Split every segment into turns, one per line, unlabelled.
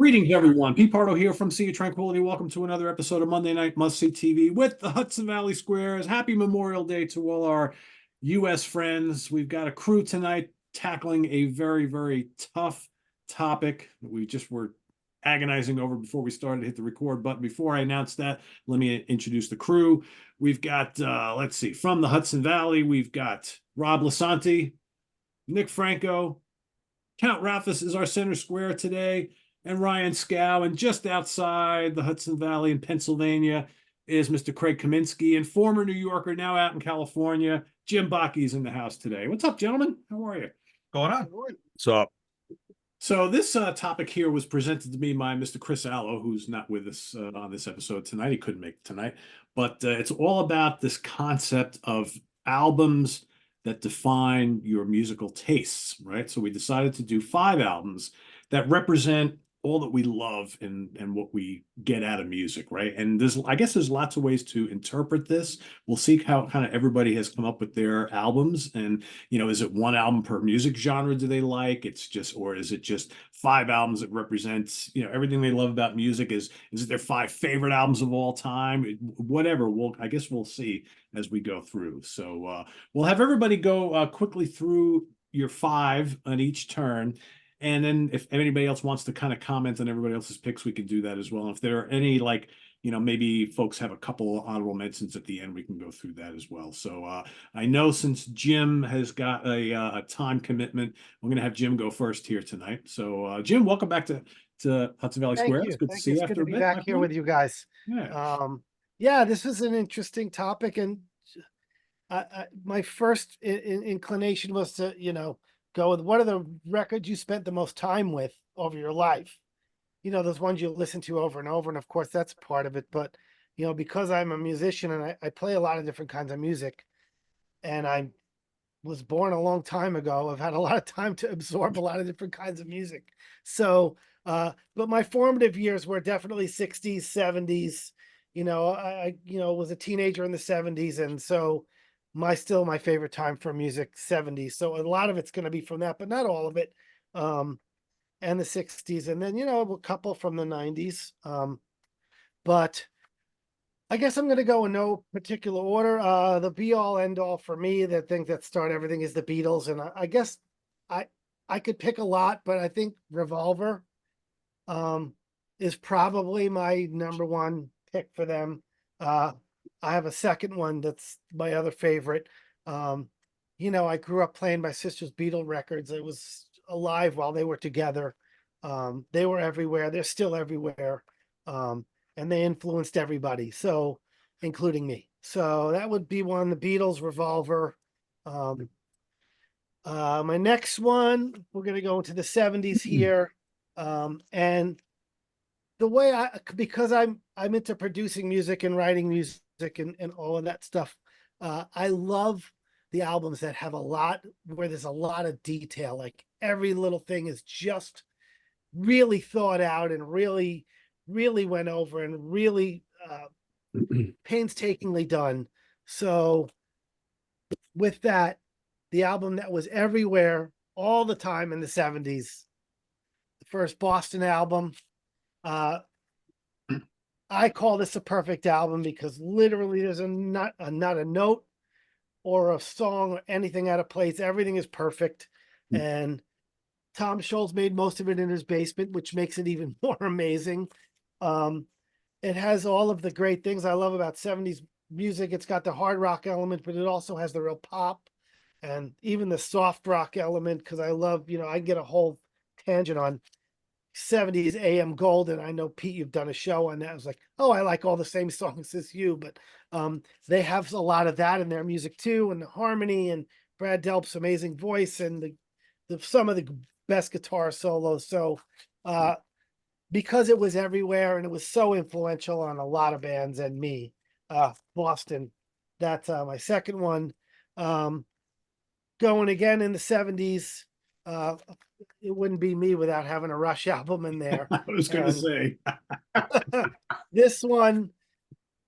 Greetings, everyone. Pete Pardo here from Sea of Tranquility. Welcome to another episode of Monday Night Must See TV with the Hudson Valley Squares. Happy Memorial Day to all our U.S. friends. We've got a crew tonight tackling a very, very tough topic that we just were agonizing over before we started to hit the record button. Before I announce that, let me introduce the crew. We've got, let's see, from the Hudson Valley, we've got Rob Lasanti, Nick Franco, Count Ralphus is our center square today, and Ryan Scow. And just outside the Hudson Valley in Pennsylvania is Mr. Craig Kaminsky, and former New Yorker, now out in California. Jim Baki's in the house today. What's up, gentlemen? How are you?
Going on?
What's up?
So this topic here was presented to me by Mr. Chris Allo, who's not with us on this episode tonight. He couldn't make it tonight, but it's all about this concept of albums that define your musical tastes, right? So we decided to do 5 albums that represent all that we love and what we get out of music, right? And I guess there's lots of ways to interpret this. We'll see how kind of everybody has come up with their albums, and is it one album per music genre do they like? Or is it just 5 albums that represents everything they love about music? Is it their 5 favorite albums of all time? Whatever. I guess we'll see as we go through. So we'll have everybody go quickly through your 5 on each turn. And then if anybody else wants to kind of comment on everybody else's picks, we can do that as well. And if there are any, maybe folks have a couple honorable mentions at the end, we can go through that as well. So I know since Jim has got a time commitment, I'm going to have Jim go first here tonight. So Jim, welcome back to Hudson Valley Square. It's good to see you
It's
after
good
a
to be
bit.
back here with you guys.
Yeah.
Yeah, this was an interesting topic, and my first inclination was to, go with what are the records you spent the most time with over your life. Those ones you listen to over and over, and of course that's part of it. But because I'm a musician and I play a lot of different kinds of music, and I was born a long time ago, I've had a lot of time to absorb a lot of different kinds of music. So, but my formative years were definitely 60s, 70s. I was a teenager in the 70s, and so still my favorite time for music, 70s. So a lot of it's going to be from that, but not all of it. And the 60s, and then a couple from the 90s. But I guess I'm going to go in no particular order. The be all end all for me, the thing that start everything, is the Beatles, and I guess I could pick a lot, but I think Revolver is probably my number one pick for them. I have a second one that's my other favorite. I grew up playing my sister's Beatle records. I was alive while they were together. They were everywhere. They're still everywhere. And they influenced everybody, so including me. So that would be one, the Beatles, Revolver. My next one, we're going to go into the 70s here. And the way because I'm into producing music and writing music and all of that stuff, I love the albums that have where there's a lot of detail. Like every little thing is just really thought out and really, really went over and really painstakingly done. So with that, the album that was everywhere all the time in the 70s, the first Boston album, I call this a perfect album because literally there's not a note or a song or anything out of place. Everything is perfect. And Tom Scholz made most of it in his basement, which makes it even more amazing. It has all of the great things I love about 70s music. It's got the hard rock element, but it also has the real pop and even the soft rock element, because I love, I get a whole tangent on 70s AM Gold, and I know, Pete, you've done a show on that. I was like, oh, I like all the same songs as you, but they have a lot of that in their music too, and the harmony, and Brad Delp's amazing voice, and some of the best guitar solos. So because it was everywhere and it was so influential on a lot of bands and me, Boston, that's my second one. Going again in the 70s, it wouldn't be me without having a Rush album in there.
I was going to say.
This one,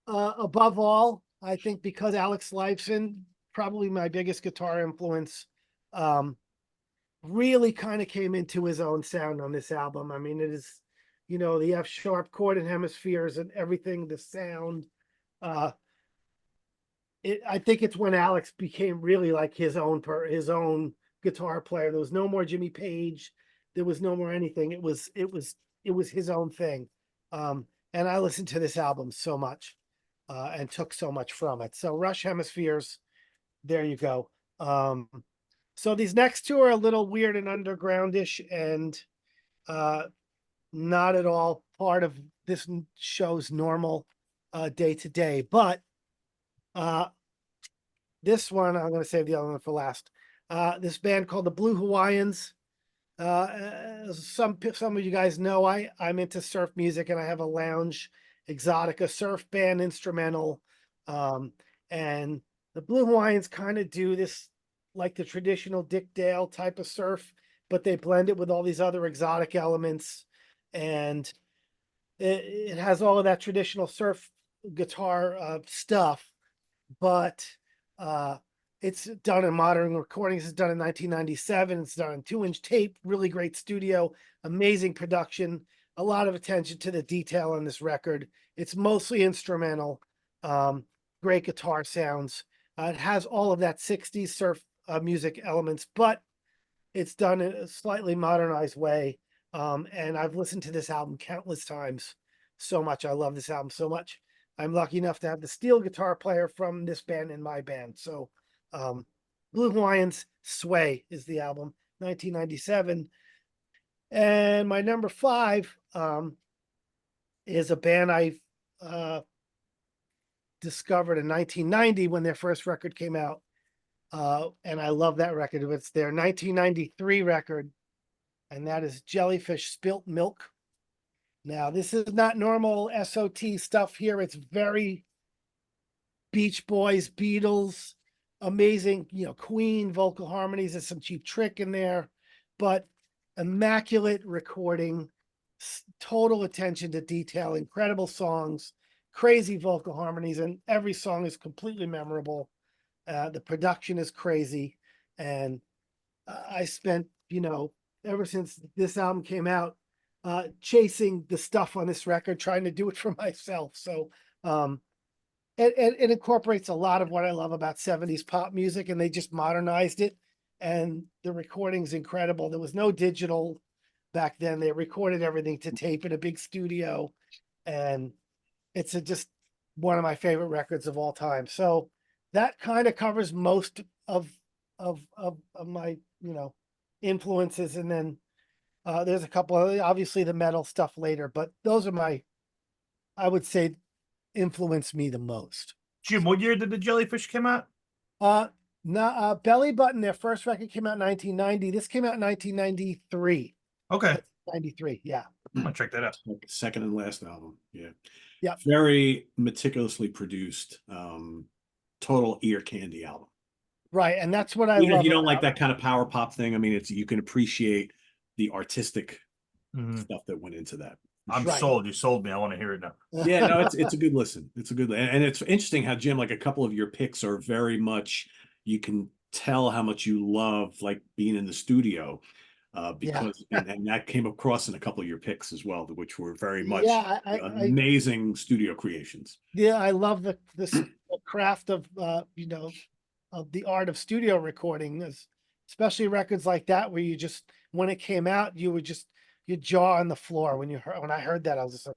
above all, I think because Alex Lifeson, probably my biggest guitar influence, really kind of came into his own sound on this album. I mean, it is, the F sharp chord and hemispheres and everything, the sound. Uh, I think it's when Alex became really like his own guitar player. There was no more Jimmy Page. There was no more anything. It was his own thing. And I listened to this album so much, and took so much from it. So Rush Hemispheres, there you go. So these next two are a little weird and undergroundish, and uh, not at all part of this show's normal day to day. But uh, this one, I'm going to save the other one for last. This band called the Blue Hawaiians. Some of you guys know I'm into surf music, and I have a lounge exotica surf band instrumental. And the Blue Hawaiians kind of do this like the traditional Dick Dale type of surf, but they blend it with all these other exotic elements, and it has all of that traditional surf guitar stuff, but uh, it's done in modern recordings. It's done in 1997. It's done in 2-inch tape, really great studio, amazing production, a lot of attention to the detail on this record. It's mostly instrumental, great guitar sounds. It has all of that 60s surf music elements, but it's done in a slightly modernized way. And I've listened to this album countless times. So much. I love this album so much. I'm lucky enough to have the steel guitar player from this band in my band. So, Blue Hawaiians Sway is the album, 1997. And my number 5 is a band I discovered in 1990 when their first record came out. And I love that record. It's their 1993 record, and that is Jellyfish Spilt Milk. Now, this is not normal SOT stuff here. It's very Beach Boys, Beatles, amazing, Queen vocal harmonies. There's some Cheap Trick in there, but immaculate recording, total attention to detail, incredible songs, crazy vocal harmonies, and every song is completely memorable. The production is crazy, and I spent, ever since this album came out, chasing the stuff on this record, trying to do it for myself. So, it incorporates a lot of what I love about 70s pop music, and they just modernized it. And the recording's incredible. There was no digital back then. They recorded everything to tape in a big studio, and it's just one of my favorite records of all time. So that kind of covers most of my influences, and then there's a couple of obviously the metal stuff later, but those are I would say, influenced me the most.
Jim, what year did the Jellyfish come out?
Belly Button, their first record came out in 1990. This came out in 1993.
Okay,
93, yeah.
I'm gonna check that out.
Second and last album. Yeah.
Yeah.
Very meticulously produced, total ear candy album.
Right, and that's what I
Even
love.
if you don't like that kind of power pop thing, I mean, you can appreciate the artistic stuff that went into that.
I'm sold. You sold me. I want to hear it now.
Yeah, no, it's a good listen. It's a good, and it's interesting how, Jim, like a couple of your picks are very much, you can tell how much you love like being in the studio, because and that came across in a couple of your picks as well, which were very much amazing studio creations.
Yeah, I love the craft of of the art of studio recording, especially records like that where you just, when it came out, you would just your jaw on the floor when I heard that. I was just like,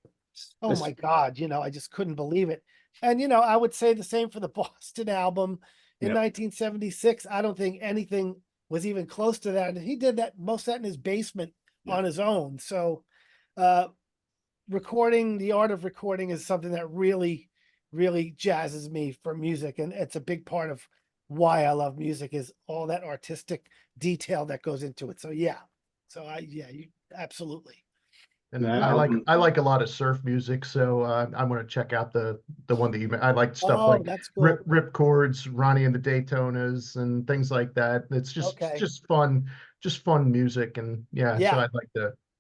oh my God, I just couldn't believe it. And I would say the same for the Boston album in 1976. I don't think anything was even close to that. And he did most of that in his basement on his own. So recording, the art of recording is something that really, really jazzes me for music. And it's a big part of why I love music, is all that artistic detail that goes into it. So you absolutely.
And I like a lot of surf music, so I'm going to check out the one that I like stuff like
that's cool.
Rip Chords, Ronnie and the Daytonas, and things like that. It's just fun music, and so I'd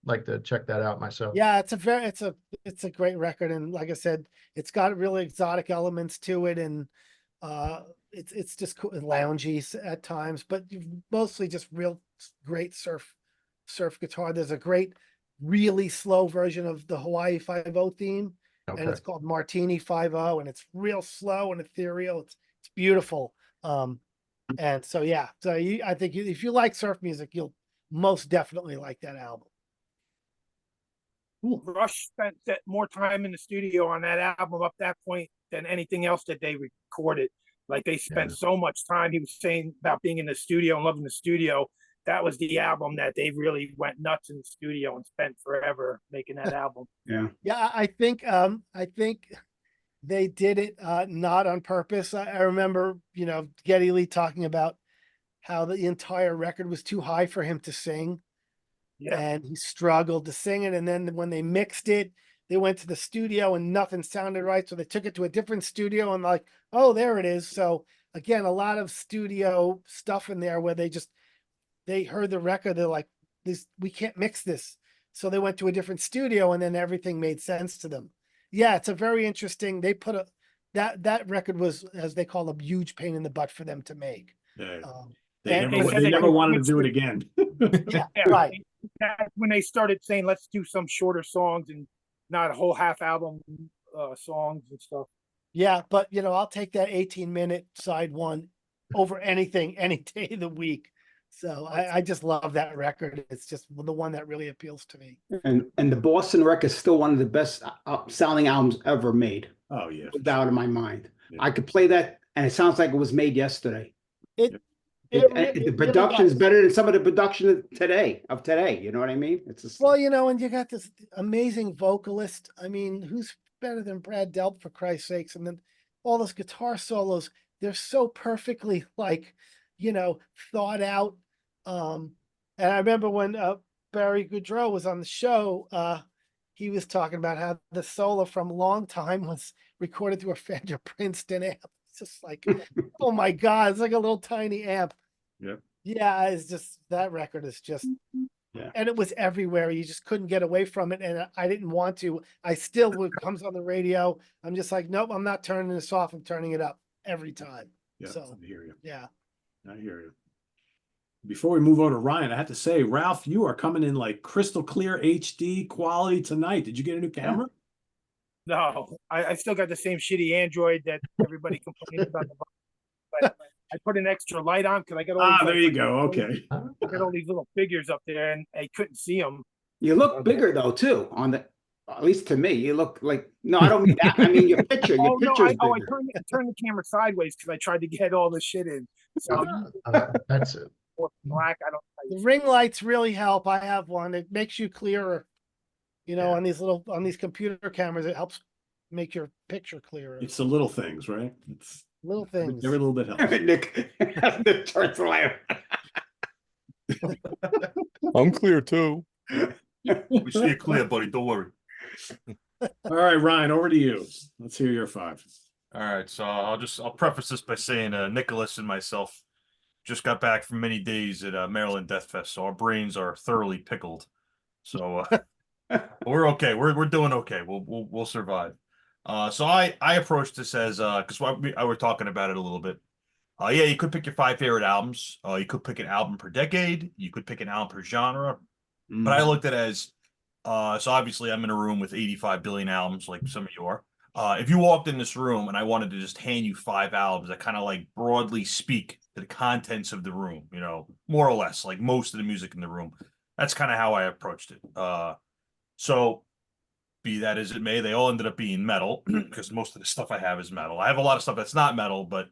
like to check that out myself.
Yeah, it's a great record, and like I said, it's got really exotic elements to it, and it's just cool and loungy at times, but mostly just real great surf guitar. There's a great really slow version of the Hawaii 5-0 theme, and
Okay.
it's called Martini 5-0, and it's real slow and ethereal. It's beautiful. And so yeah, so I think if you like surf music, you'll most definitely like that album.
Rush spent more time in the studio on that album up that point than anything else that they recorded. Like they spent so much time. He was saying about being in the studio and loving the studio. That was the album that they really went nuts in the studio and spent forever making that album.
Yeah.
Yeah, I think they did it not on purpose. I remember, Geddy Lee talking about how the entire record was too high for him to sing.
Yeah.
And he struggled to sing it. And then when they mixed it, they went to the studio and nothing sounded right. So they took it to a different studio and like, oh, there it is. So again, a lot of studio stuff in there where they heard the record. They're like, we can't mix this. So they went to a different studio and then everything made sense to them. Yeah, it's a very interesting, they put that record was, as they call, a huge pain in the butt for them to make.
Yeah.
And
They never wanted to do it again.
Yeah, right.
That's when they started saying, let's do some shorter songs and not a whole half album songs and stuff.
Yeah, but I'll take that 18-minute side one over anything any day of the week. So I just love that record. It's just the one that really appeals to me.
And the Boston record is still one of the best sounding albums ever made.
Oh yeah,
No doubt in my mind.
Yeah.
I could play that, and it sounds like it was made yesterday. The production
really
is better than some of the production of today. You know what I mean? It's just,
well, and you got this amazing vocalist. I mean, who's better than Brad Delp, for Christ's sakes? And then all those guitar solos, they're so perfectly thought out. And I remember when Barry Goudreau was on the show, he was talking about how the solo from Long Time was recorded through a Fender Princeton amp. It's just like, oh my God, it's like a little tiny amp.
Yep.
Yeah, it's just, that record is just,
Yeah.
and it was everywhere. You just couldn't get away from it. And I didn't want to. I still, when it comes on the radio, I'm just like, nope, I'm not turning this off. I'm turning it up every time.
Yeah,
So,
I hear you.
yeah.
I hear you. Before we move on to Ryan, I have to say, Ralph, you are coming in like crystal clear HD quality tonight. Did you get a new camera?
No, I still got the same shitty Android that everybody complains about. But I put an extra light on because I got all these,
there you go. Okay.
I got all these little figures up there, and I couldn't see them.
you look bigger though too. At least to me, you look like. No, I don't mean that. I mean your picture. Your
Oh no!
picture's
I
bigger.
turned the camera sideways because I tried to get all the shit in. So
That's it.
black. I don't.
The ring lights really help. I have one. It makes you clearer. On these computer cameras, it helps make your picture clearer.
It's the little things, right? It's
Little things.
every little bit helps.
Nick turns around.
I'm clear too.
We see it clear, buddy. Don't worry.
All right, Ryan, over to you. Let's hear your 5.
All right, so I'll preface this by saying Nicholas and myself just got back from many days at Maryland Death Fest, so our brains are thoroughly pickled. So we're okay. We're doing okay. We'll survive. So I approached this as because I were talking about it a little bit. Yeah, you could pick your 5 favorite albums. You could pick an album per decade. You could pick an album per genre. But I looked at it as so obviously I'm in a room with 85 billion albums, like some of you are. If you walked in this room and I wanted to just hand you 5 albums that kind of like broadly speak to the contents of the room, more or less, like most of the music in the room, that's kind of how I approached it. So be that as it may, they all ended up being metal because most of the stuff I have is metal. I have a lot of stuff that's not metal, but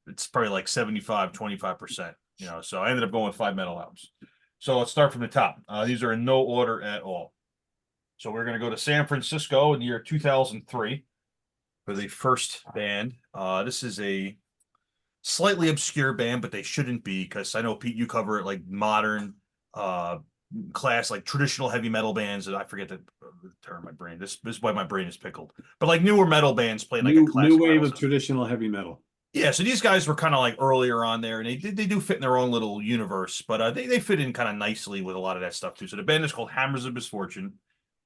it's probably like 75-25%. So I ended up going with 5 metal albums. So let's start from the top. These are in no order at all. So we're going to go to San Francisco in the year 2003 for the first band. This is a slightly obscure band, but they shouldn't be because I know, Pete, you cover it like modern class, like traditional heavy metal bands. And I forget the term. My brain. This is why my brain is pickled. But like newer metal bands playing like a classic
new wave of
stuff.
traditional heavy metal.
Yeah, so these guys were kind of like earlier on there, and they do fit in their own little universe, but they fit in kind of nicely with a lot of that stuff too. So the band is called Hammers of Misfortune,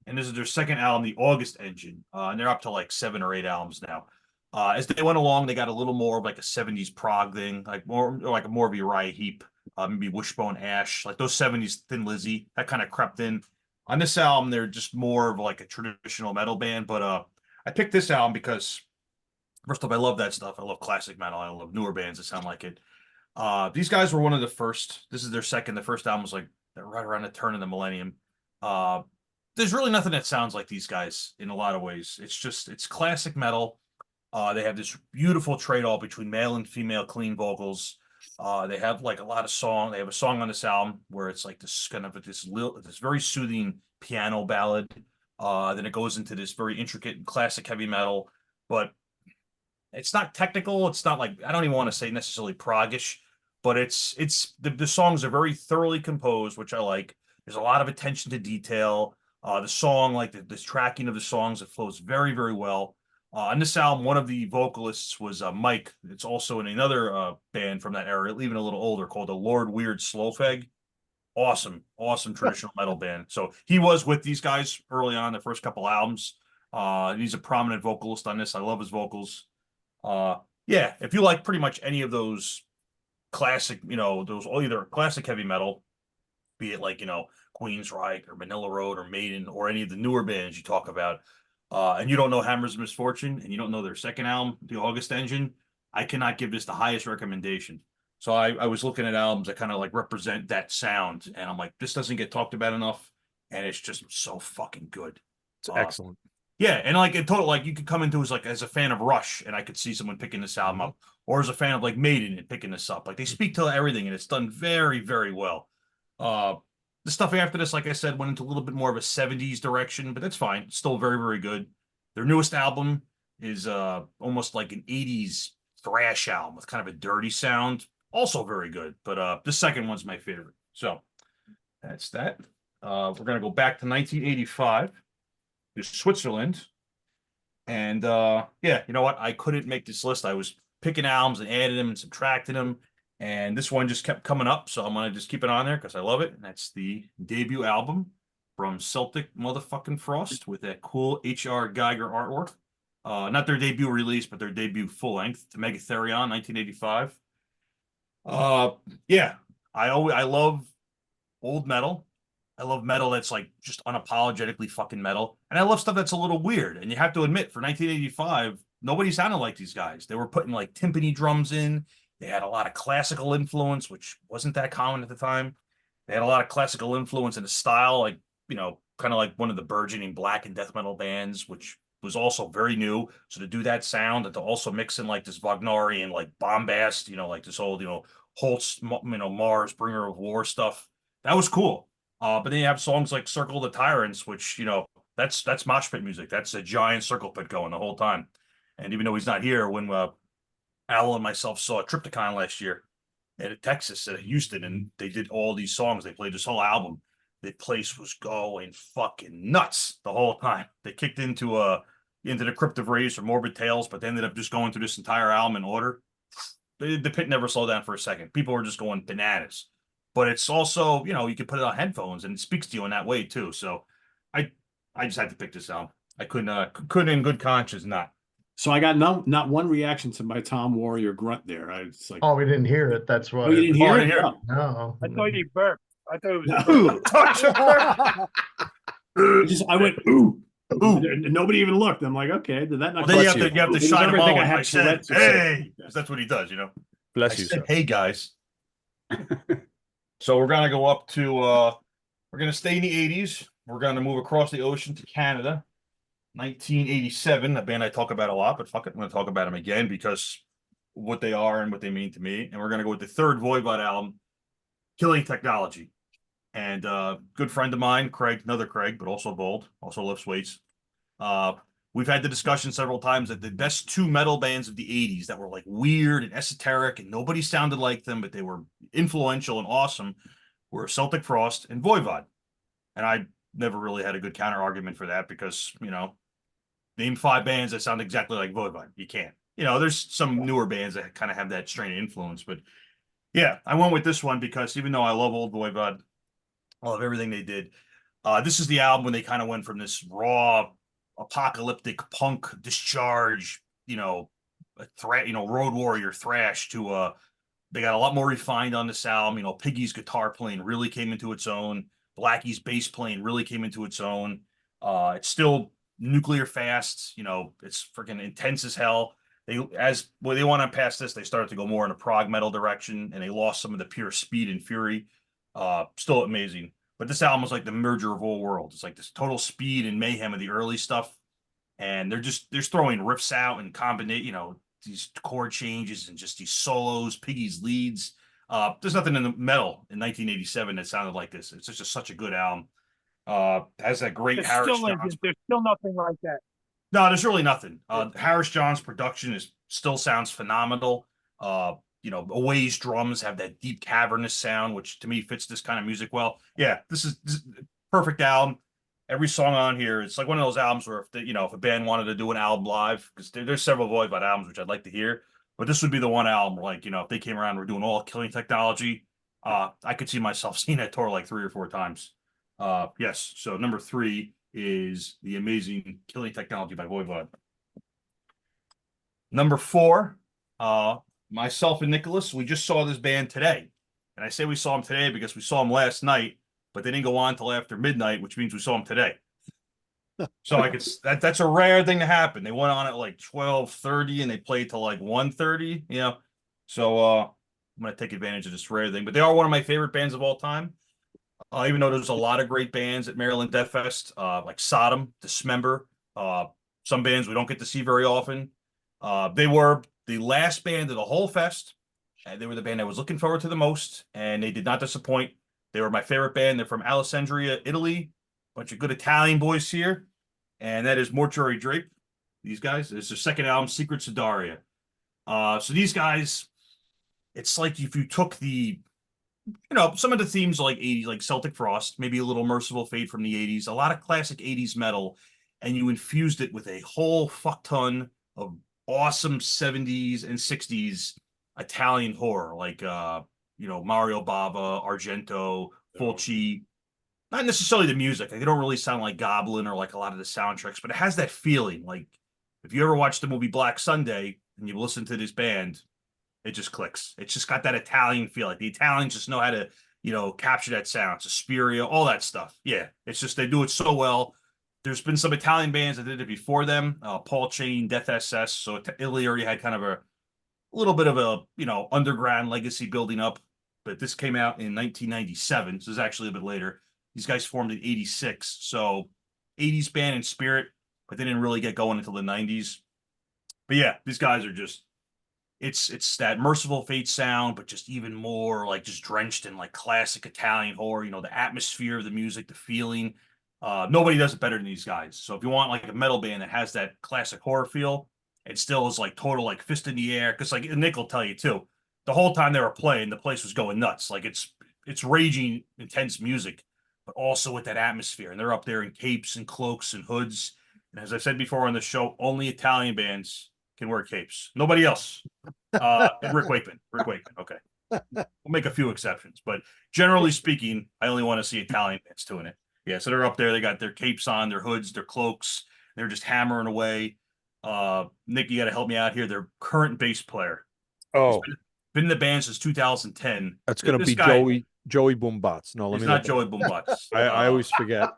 and this is their second album, The August Engine, and they're up to like 7 or 8 albums now. As they went along, they got a little more of like a 70s prog thing, like more of Uriah Heep, maybe Wishbone Ash, like those 70s Thin Lizzy that kind of crept in. On this album, they're just more of like a traditional metal band. But I picked this album because first off, I love that stuff. I love classic metal. I love newer bands that sound like it. These guys were one of the first. This is their second. The first album was like right around the turn of the millennium. There's really nothing that sounds like these guys in a lot of ways. It's classic metal. They have this beautiful trade-off between male and female clean vocals. They have like a lot of song. They have a song on this album where it's like this kind of this very soothing piano ballad. Then it goes into this very intricate classic heavy metal, but it's not technical. It's not like, I don't even want to say necessarily proggish, but the songs are very thoroughly composed, which I like. There's a lot of attention to detail. The song, like the tracking of the songs, it flows very, very well. On this album, one of the vocalists was Mike. It's also in another band from that era, even a little older, called the Lord Weird Slowfeg. Awesome traditional metal band. So he was with these guys early on, the first couple albums. He's a prominent vocalist on this. I love his vocals. Yeah, if you like pretty much any of those classic, those either classic heavy metal, be it like, Queensryche or Manila Road or Maiden or any of the newer bands you talk about, and you don't know Hammer's Misfortune and you don't know their second album, The August Engine, I cannot give this the highest recommendation. So I was looking at albums that kind of like represent that sound, and I'm like, this doesn't get talked about enough, and it's just so fucking good.
It's excellent.
Yeah, and like in total, like you could come into as a fan of Rush, and I could see someone picking this album up, or as a fan of like Maiden and picking this up. Like they speak to everything, and it's done very, very well. The stuff after this, like I said, went into a little bit more of a 70s direction, but that's fine. It's still very, very good. Their newest album is almost like an 80s thrash album with kind of a dirty sound. Also very good, but the second one's my favorite. So that's that. We're gonna go back to 1985. To Switzerland. And yeah, you know what? I couldn't make this list. I was picking albums and adding them and subtracting them. And this one just kept coming up. So I'm going to just keep it on there because I love it. And that's the debut album from Celtic motherfucking Frost with that cool H.R. Geiger artwork. Not their debut release, but their debut full length, to Megatherion, 1985. Yeah, I love old metal. I love metal that's like just unapologetically fucking metal. And I love stuff that's a little weird. And you have to admit, for 1985, nobody sounded like these guys. They were putting like timpani drums in. They had a lot of classical influence, which wasn't that common at the time. They had a lot of classical influence in the style, like, kind of like one of the burgeoning black and death metal bands, which was also very new. So to do that sound and to also mix in like this Wagnerian, like bombast, like this old, Holst, Mars, Bringer of War stuff. That was cool. But then you have songs like Circle of the Tyrants, which, that's mosh pit music. That's a giant circle pit going the whole time. And even though he's not here, when Al and myself saw Triptychon last year at Texas, at Houston, and they did all these songs, they played this whole album. The place was going fucking nuts the whole time. They kicked into the Crypt of Rage or Morbid Tales, but they ended up just going through this entire album in order. The pit never slowed down for a second. People were just going bananas. But it's also, you can put it on headphones and it speaks to you in that way too. So I just had to pick this album. I couldn't in good conscience not.
So I got not one reaction to my Tom Warrior grunt there. It's like,
oh, we didn't hear it. That's why.
Oh, you didn't hear it?
No.
I thought you burped. I thought it was
I went, ooh. Ooh. Nobody even looked. I'm like, okay, did that not?
Well, then you have to shine him
I
on.
had
I said, hey, that's what he does,
Bless
I
you,
said,
sir.
hey guys. So we're gonna go up to we're gonna stay in the 80s. We're gonna move across the ocean to Canada. 1987, a band I talk about a lot, but fuck it, I'm gonna talk about them again because what they are and what they mean to me. And we're gonna go with the third Voivod album, Killing Technology. And good friend of mine, Craig, another Craig, but also bold, also lifts weights. We've had the discussion several times that the best two metal bands of the 80s that were like weird and esoteric and nobody sounded like them, but they were influential and awesome, were Celtic Frost and Voivod. And I never really had a good counter argument for that because, name 5 bands that sound exactly like Voivod. You can't. There's some newer bands that kind of have that strain of influence, but yeah, I went with this one because even though I love old Voivod, I love everything they did. This is the album when they kind of went from this raw, apocalyptic punk discharge, road warrior thrash to they got a lot more refined on this album. Piggy's guitar playing really came into its own. Blackie's bass playing really came into its own. It's still nuclear fast. You know, it's freaking intense as hell. They went on past this, they started to go more in a prog metal direction, and they lost some of the pure speed and fury. Still amazing. But this album was like the merger of all worlds. It's like this total speed and mayhem of the early stuff, and they're throwing riffs out and combinate, you know, these chord changes and just these solos, Piggy's leads. There's nothing in the metal in 1987 that sounded like this. It's just such a good album. Has that great Harris Johns.
There's still nothing like that.
No, there's really nothing. Harris Johns' production still sounds phenomenal. You know, Away's drums have that deep cavernous sound, which to me fits this kind of music well. Yeah, this is perfect album. Every song on here, it's like one of those albums where if a band wanted to do an album live, because there's several Voivod albums which I'd like to hear, but this would be the one album, like, if they came around and were doing all Killing Technology, I could see myself seeing that tour like 3 or 4 times. Yes, so number 3 is the amazing Killing Technology by Voivod. Number 4, myself and Nicholas, we just saw this band today. And I say we saw them today because we saw them last night, but they didn't go on till after midnight, which means we saw them today. So that's a rare thing to happen. They went on at like 12:30 and they played till like 1:30, you know. So I'm gonna take advantage of this rare thing. But they are one of my favorite bands of all time. Even though there's a lot of great bands at Maryland Death Fest, like Sodom, Dismember, some bands we don't get to see very often. They were the last band of the whole fest. They were the band I was looking forward to the most, and they did not disappoint. They were my favorite band. They're from Alessandria, Italy. Bunch of good Italian boys here. And that is Mortuary Drape. These guys. It's their second album, Secret Sidaria. So these guys, it's like if you took some of the themes like 80s, like Celtic Frost, maybe a little Merciful Fate from the 80s, a lot of classic 80s metal, and you infused it with a whole fuck ton of awesome 70s and 60s Italian horror, like Mario Bava, Argento, Fulci. Not necessarily the music. Like, they don't really sound like Goblin or like a lot of the soundtracks, but it has that feeling. Like, if you ever watched the movie Black Sunday and you listen to this band, it just clicks. It's just got that Italian feel. Like, the Italians just know how to, capture that sound. Suspiria, all that stuff. Yeah, it's just they do it so well. There's been some Italian bands that did it before them. Paul Chain, Death SS. So Italy already had kind of a little bit of a, underground legacy building up. But this came out in 1997. So it's actually a bit later. These guys formed in 86. So 80s band in spirit, but they didn't really get going until the 90s. But yeah, these guys are just, it's that Merciful Fate sound, but just even more like just drenched in like classic Italian horror, the atmosphere of the music, the feeling. Nobody does it better than these guys. So if you want like a metal band that has that classic horror feel, it still is like total like fist in the air. Because like Nick will tell you too, the whole time they were playing, the place was going nuts. Like it's raging, intense music, but also with that atmosphere. And they're up there in capes and cloaks and hoods. And as I said before on the show, only Italian bands can wear capes. Nobody else. And Rick Wakeman. Okay. We'll make a few exceptions, but generally speaking, I only want to see Italian bands doing it. Yeah, so they're up there. They got their capes on, their hoods, their cloaks. They're just hammering away. Nick, you got to help me out here. Their current bass player.
Oh,
been in the band since 2010.
That's going to be Joey Boombots. No,
let me not Joey Boombots.
I always forget.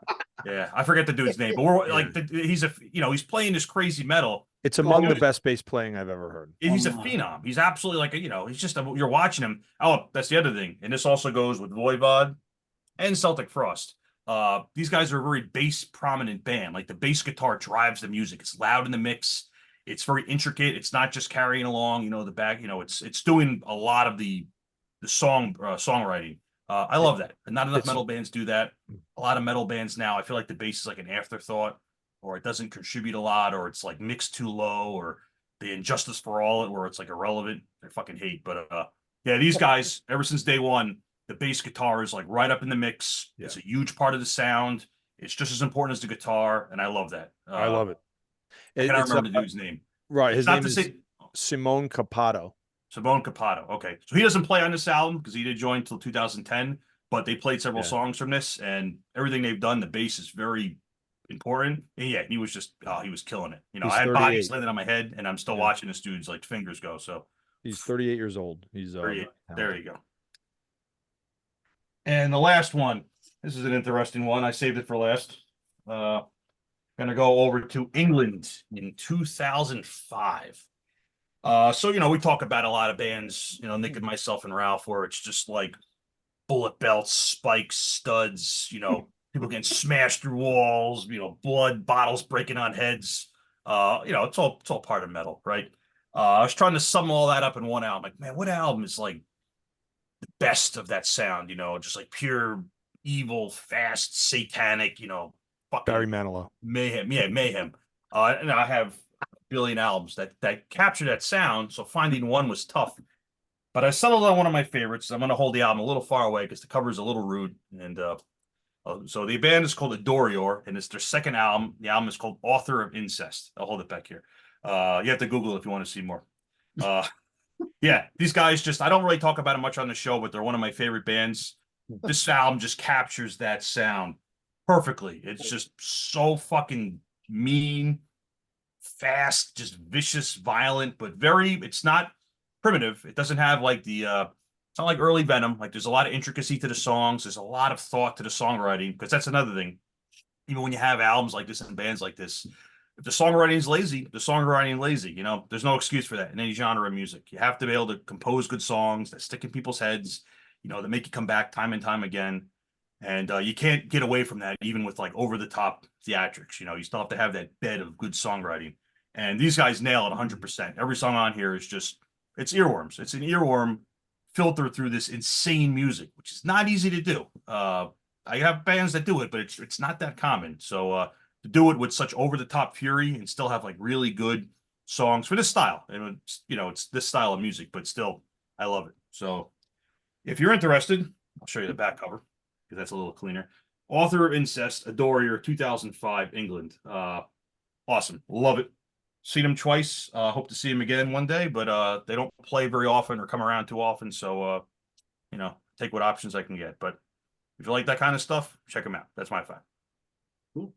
Yeah, I forget the dude's name, but we're like, he's playing this crazy metal.
It's among the best bass playing I've ever heard.
He's a phenom. He's absolutely like he's just you're watching him. Oh, that's the other thing, and this also goes with Voivod and Celtic Frost. These guys are a very bass prominent band. Like, the bass guitar drives the music. It's loud in the mix. It's very intricate. It's not just carrying along, the back. It's doing a lot of the songwriting. I love that. And not enough metal bands do that. A lot of metal bands now, I feel like the bass is like an afterthought, or it doesn't contribute a lot, or it's like mixed too low, or the Injustice for All, where it's like irrelevant. I fucking hate. But yeah, these guys, ever since day one, the bass guitar is like right up in the mix. Yeah. It's a huge part of the sound. It's just as important as the guitar, and I love that.
I love it.
I can't remember the dude's name.
Right, his name is Simone Capato.
Simone Capato. Okay, so he doesn't play on this album because he didn't join until 2010, but they played several songs from this, and everything they've done, the bass is very important. And yeah, he was just he was killing it. I had bodies landing on my head, and I'm still watching this dude's like fingers go. So
he's 38 years old. He's
38. There you go. And the last one, This is an interesting one. I saved it for last. Gonna go over to England in 2005. So we talk about a lot of bands, Nick and myself and Ralph, where it's just like bullet belts, spikes, studs, people getting smashed through walls, blood, bottles breaking on heads. It's all part of metal, right? I was trying to sum all that up in one album. Like, man, what album is like the best of that sound? Just like pure evil, fast, satanic, fucking
Barry Manilow.
mayhem. Yeah, mayhem. And I have a billion albums that capture that sound. So finding one was tough. But I settled on one of my favorites. I'm going to hold the album a little far away because the cover is a little rude. And so the band is called Adorior, and it's their second album. The album is called Author of Incest. I'll hold it back here. You have to Google if you want to see more. Yeah, these guys I don't really talk about it much on the show, but they're one of my favorite bands. This album just captures that sound perfectly. It's just so fucking mean, fast, just vicious, violent, but it's not primitive. It doesn't have like it's not like early Venom. Like there's a lot of intricacy to the songs. There's a lot of thought to the songwriting, because that's another thing. Even when you have albums like this and bands like this, if the songwriting is lazy, the songwriting is lazy. There's no excuse for that in any genre of music. You have to be able to compose good songs that stick in people's heads, that make you come back time and time again. And you can't get away from that, even with like over the top theatrics. You still have to have that bed of good songwriting. And these guys nail it 100%. Every song on here is it's earworms. It's an earworm filter through this insane music, which is not easy to do. I have bands that do it, but it's not that common. So to do it with such over the top fury and still have like really good songs for this style, and it's this style of music, but still I love it. So if you're interested, I'll show you the back cover because that's a little cleaner. Author of Incest, Adorior, 2005, England. Awesome, love it. Seen them twice. Hope to see them again one day, but they don't play very often or come around too often. So, take what options I can get. But if you like that kind of stuff, check them out. That's my five.
Cool.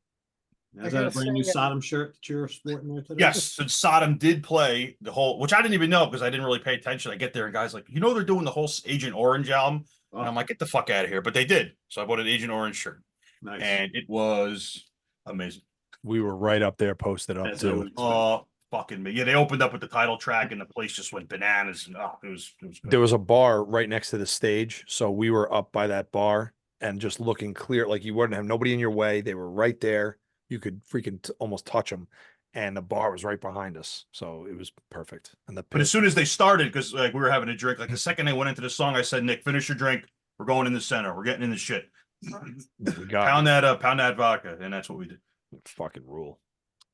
Is that a brand new Sodom shirt that you're sporting there today?
Yes, so Sodom did play the whole, which I didn't even know because I didn't really pay attention. I get there and guys like, they're doing the whole Agent Orange album. Oh. And I'm like, get the fuck out of here. But they did. So I bought an Agent Orange shirt. Nice. And it was amazing.
We were right up there, posted up too.
Oh, fucking me! Yeah, they opened up with the title track, and the place just went bananas. And it was good.
There was a bar right next to the stage, so we were up by that bar and just looking clear, like you wouldn't have nobody in your way. They were right there. You could freaking almost touch them, and the bar was right behind us, so it was perfect. And
but as soon as they started, because like we were having a drink, like the second they went into the song, I said, "Nick, finish your drink. We're going in the center. We're getting in the shit. Pound that vodka," and that's what we did.
Fucking rule.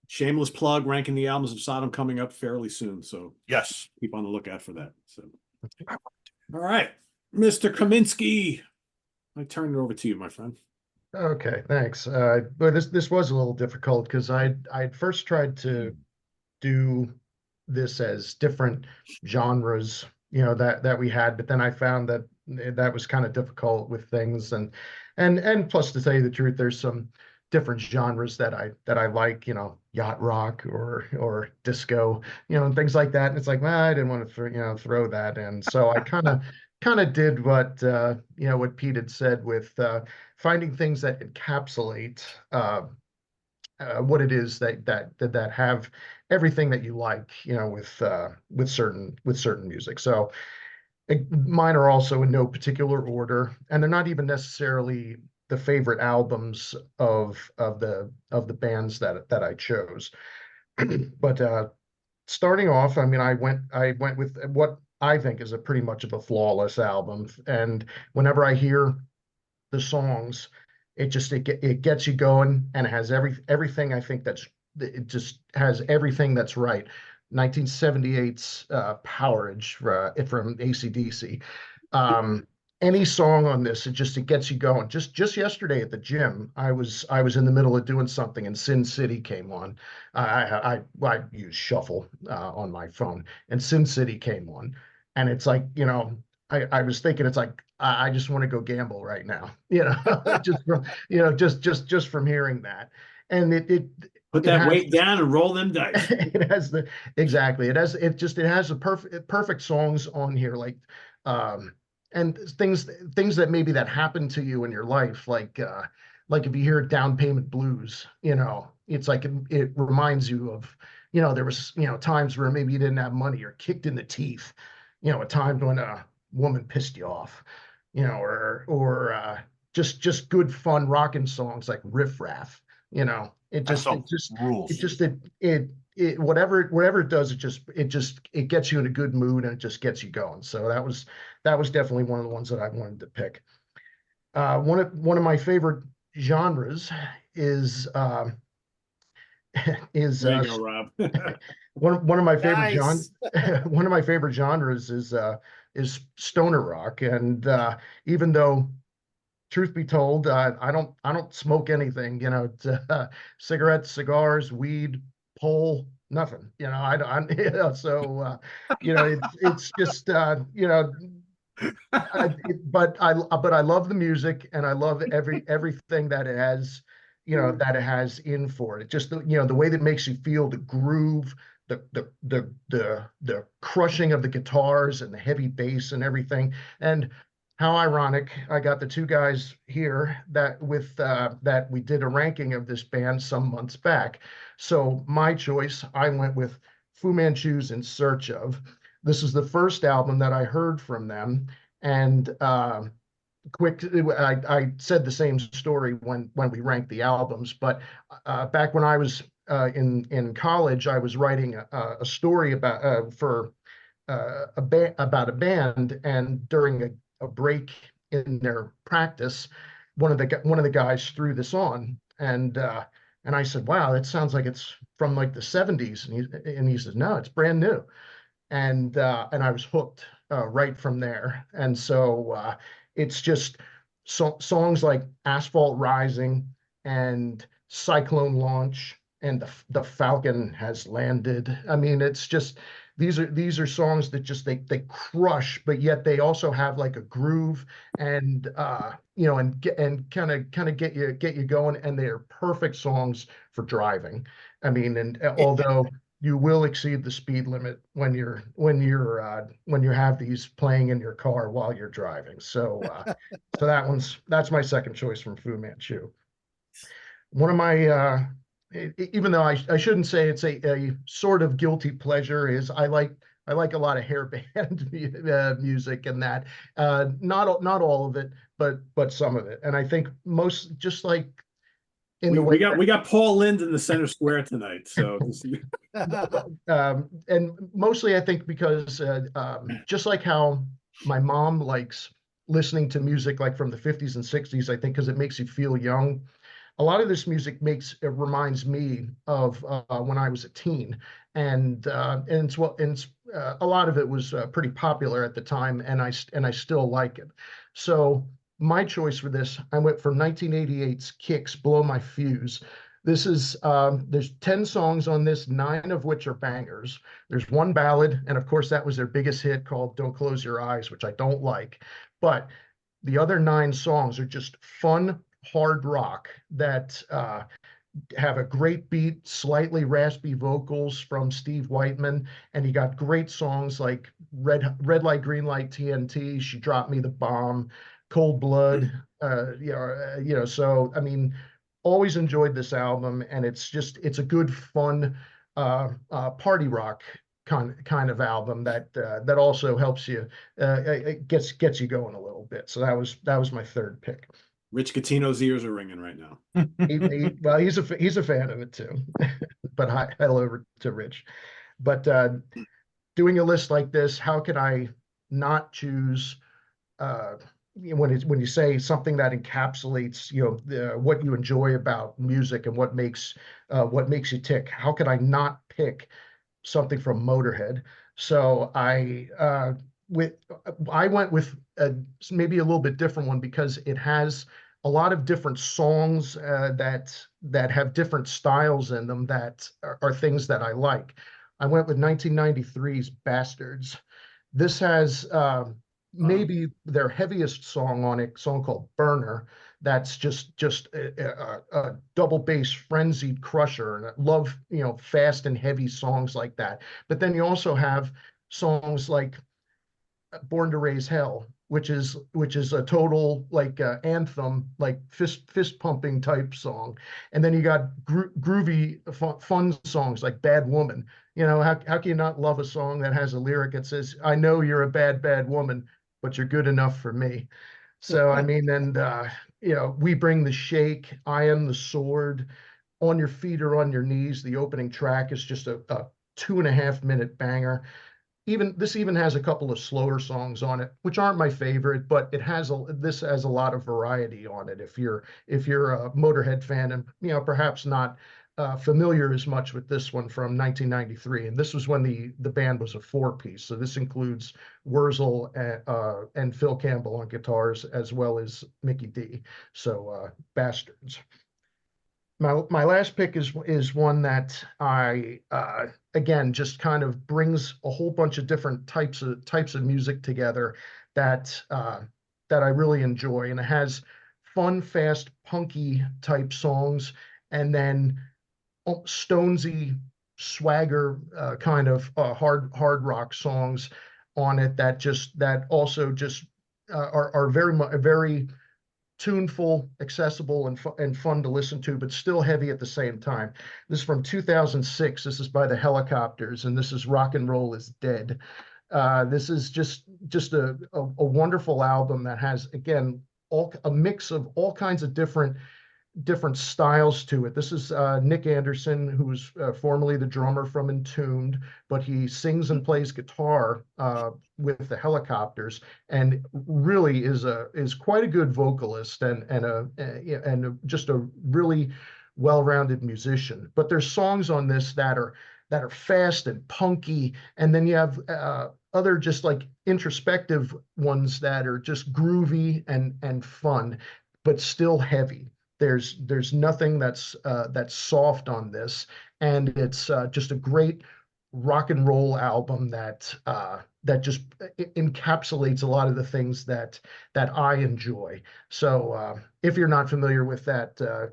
Shameless plug, ranking the albums of Sodom coming up fairly soon. So
yes,
keep on the lookout for that. So all right, Mr. Kaminsky, I turn it over to you, my friend.
Okay, thanks. But this was a little difficult because I first tried to do this as different genres, that we had, but then I found that was kind of difficult with things, and plus, to tell you the truth, there's some different genres that I like, yacht rock or disco, and things like that. And it's like, well, I didn't want to throw that in. So I kind of did what what Pete had said with finding things that encapsulate what it is that have everything that you like, with certain music. So mine are also in no particular order, and they're not even necessarily the favorite albums of the bands that I chose. But starting off, I mean, I went with what I think is a pretty much of a flawless album, and whenever I hear the songs, it gets you going, and it has everything I think it just has everything that's right. 1978's Powerage from AC/DC. Any song on this, it gets you going. Just yesterday at the gym, I was in the middle of doing something, and Sin City came on. I use Shuffle on my phone, and Sin City came on, and it's like, I was thinking, it's like I just want to go gamble right now, just from hearing that, and it
put that weight down and roll them dice.
It has it has the perfect songs on here, like and things that maybe that happened to you in your life, like if you hear Down Payment Blues, it's like it reminds you of, there was, times where maybe you didn't have money or kicked in the teeth, a time when a woman pissed you off, or just good fun rocking songs like Riff Raff, it
That
just
song
it just it
rules.
just it whatever it does, it gets you in a good mood and it just gets you going. So that was definitely one of the ones that I wanted to pick. One of my favorite genres is is
There you go, Rob.
one of my favorite
Nice.
one of my favorite genres is stoner rock. And even though, truth be told, I don't smoke anything, cigarettes, cigars, weed, pole, nothing, I'm so it's just but I love the music, and I love everything that it has, that it has in for it. Just the way that it makes you feel, the groove, the crushing of the guitars and the heavy bass and everything. And how ironic, I got the two guys here that we did a ranking of this band some months back. So my choice, I went with Fu Manchu's In Search Of. This is the first album that I heard from them, and I said the same story when we ranked the albums, but back when I was in college, I was writing a story about a band, and during a break in their practice, one of the guys threw this on, and I said, "Wow, that sounds like it's from like the '70s," and he says, "No, it's brand new." And I was hooked right from there. And so it's just songs like Asphalt Rising and Cyclone Launch and the Falcon Has Landed. I mean, it's just these are songs that just they crush, but yet they also have like a groove, and and kind of get you going, and they are perfect songs for driving. I mean, and although you will exceed the speed limit when you have these playing in your car while you're driving. So that's my second choice from Fu Manchu. One of my even though I shouldn't say it's a sort of guilty pleasure, is I like a lot of hair band music, and that not all of it, but some of it. And I think most, just like in the way
We got Paul Lind in the center square tonight. So
and mostly I think because just like how my mom likes listening to music like from the 50s and 60s, I think because it makes you feel young. A lot of this music it reminds me of when I was a teen, and a lot of it was pretty popular at the time, and I still like it. So my choice for this, I went for 1988's Kicks Blow My Fuse. There's 10 songs on this, 9 of which are bangers. There's one ballad, and of course that was their biggest hit, called Don't Close Your Eyes, which I don't like. But the other 9 songs are just fun, hard rock that have a great beat, slightly raspy vocals from Steve Whiteman, and you got great songs like Red Light, Green Light, TNT, She Dropped Me the Bomb, Cold Blood. So I mean, always enjoyed this album, and it's a good, fun party rock kind of album that also helps you, it gets you going a little bit. So that was my third pick.
Rich Catino's ears are ringing right now.
Well, he's a fan of it too. But hello over to Rich. But doing a list like this, how can I not choose when you say something that encapsulates what you enjoy about music and what makes you tick? How could I not pick something from Motorhead? So I went with maybe a little bit different one, because it has a lot of different songs that have different styles in them that are things that I like. I went with 1993's Bastards. This has maybe their heaviest song on it, a song called Burner. That's just a double bass frenzied crusher, and I love fast and heavy songs like that. But then you also have songs like Born to Raise Hell, which is a total like anthem, like fist pumping type song. And then you got groovy fun songs like Bad Woman. You know, how can you not love a song that has a lyric that says, I know you're a bad woman, but you're good enough for me. So I mean, and you know, We Bring the Shake, I Am the Sword, On Your Feet or On Your Knees. The opening track is just a 2.5 minute banger. This even has a couple of slower songs on it, which aren't my favorite, but this has a lot of variety on it. If you're a Motorhead fan and, you know, perhaps not familiar as much with this one from 1993, and this was when the band was a 4-piece. So this includes Wurzel and Phil Campbell on guitars, as well as Mickey D. So Bastards. My last pick is one that I again just kind of brings a whole bunch of different types of music together that that I really enjoy, and it has fun, fast, punky type songs, and then Stonesy swagger kind of hard rock songs on it that also just are very tuneful, accessible, and fun to listen to, but still heavy at the same time. This is from 2006. This is by the Helicopters, and this is Rock and Roll is Dead. This is just a wonderful album that has, again, a mix of all kinds of different styles to it. This is Nick Anderson, who's formerly the drummer from Entombed, but he sings and plays guitar with the Helicopters, and really is quite a good vocalist and just a really well-rounded musician. But there's songs on this that are fast and punky, and then you have other just like introspective ones that are just groovy and fun, but still heavy. There's nothing that's soft on this, and it's just a great rock and roll album that just encapsulates a lot of the things that I enjoy. So if you're not familiar with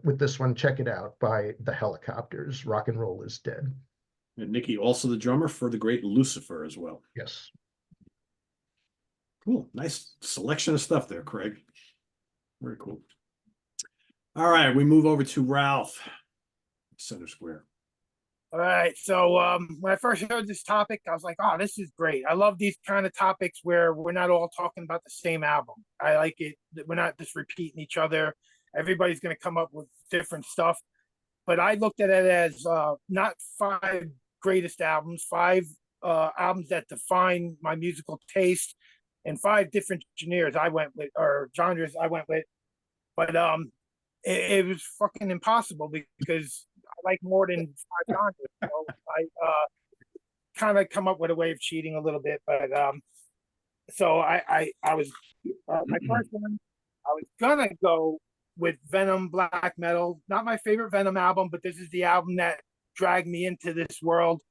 with this one, check it out by the Helicopters. Rock and Roll is Dead.
And Nicky, also the drummer for the great Lucifer as well.
Yes.
Cool. Nice selection of stuff there, Craig. Very cool. All right, we move over to Ralph, Center Square.
All right. So when I first heard this topic, I was like, oh, this is great. I love these kind of topics where we're not all talking about the same album. I like it that we're not just repeating each other. Everybody's going to come up with different stuff. But I looked at it as not 5 greatest albums, 5 albums that define my musical taste, and 5 different genres I went with, or genres I went with. But it was fucking impossible because I like more than 5 genres. So I kind of come up with a way of cheating a little bit. But so I was my first one. I was gonna go with Venom Black Metal. Not my favorite Venom album, but this is the album that dragged me into this world,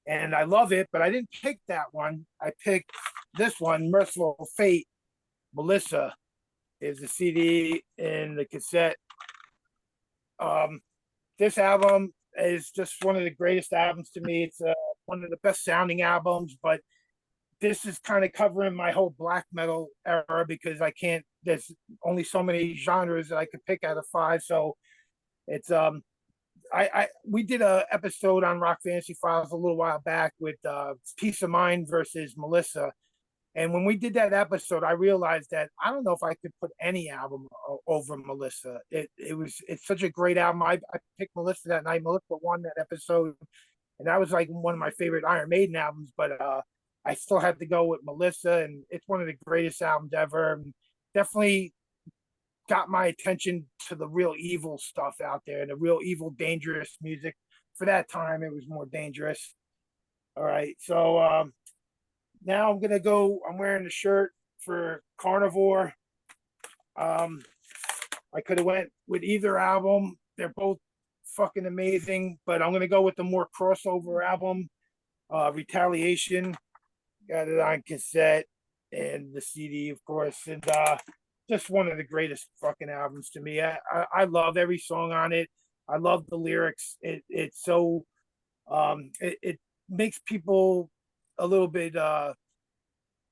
and I love it. But I didn't pick that one. I picked this one, Merciful Fate. Melissa is the CD and the cassette. This album is just one of the greatest albums to me. It's one of the best sounding albums, but this is kind of covering my whole black metal era because there's only so many genres that I could pick out of 5. So it's we did a episode on Rock Fantasy Files a little while back with Peace of Mind versus Melissa. And when we did that episode, I realized that I don't know if I could put any album over Melissa. It's such a great album. I picked Melissa that night. Melissa won that episode, and that was like one of my favorite Iron Maiden albums. But I still had to go with Melissa, and it's one of the greatest albums ever. And definitely got my attention to the real evil stuff out there, the real evil, dangerous music. For that time, it was more dangerous. All right, so now I'm gonna go. I'm wearing the shirt for Carnivore. I could have went with either album. They're both fucking amazing, but I'm gonna go with the more crossover album, Retaliation. Got it on cassette and the CD, of course, and just one of the greatest fucking albums to me. I love every song on it. I love the lyrics. It's so it makes people a little bit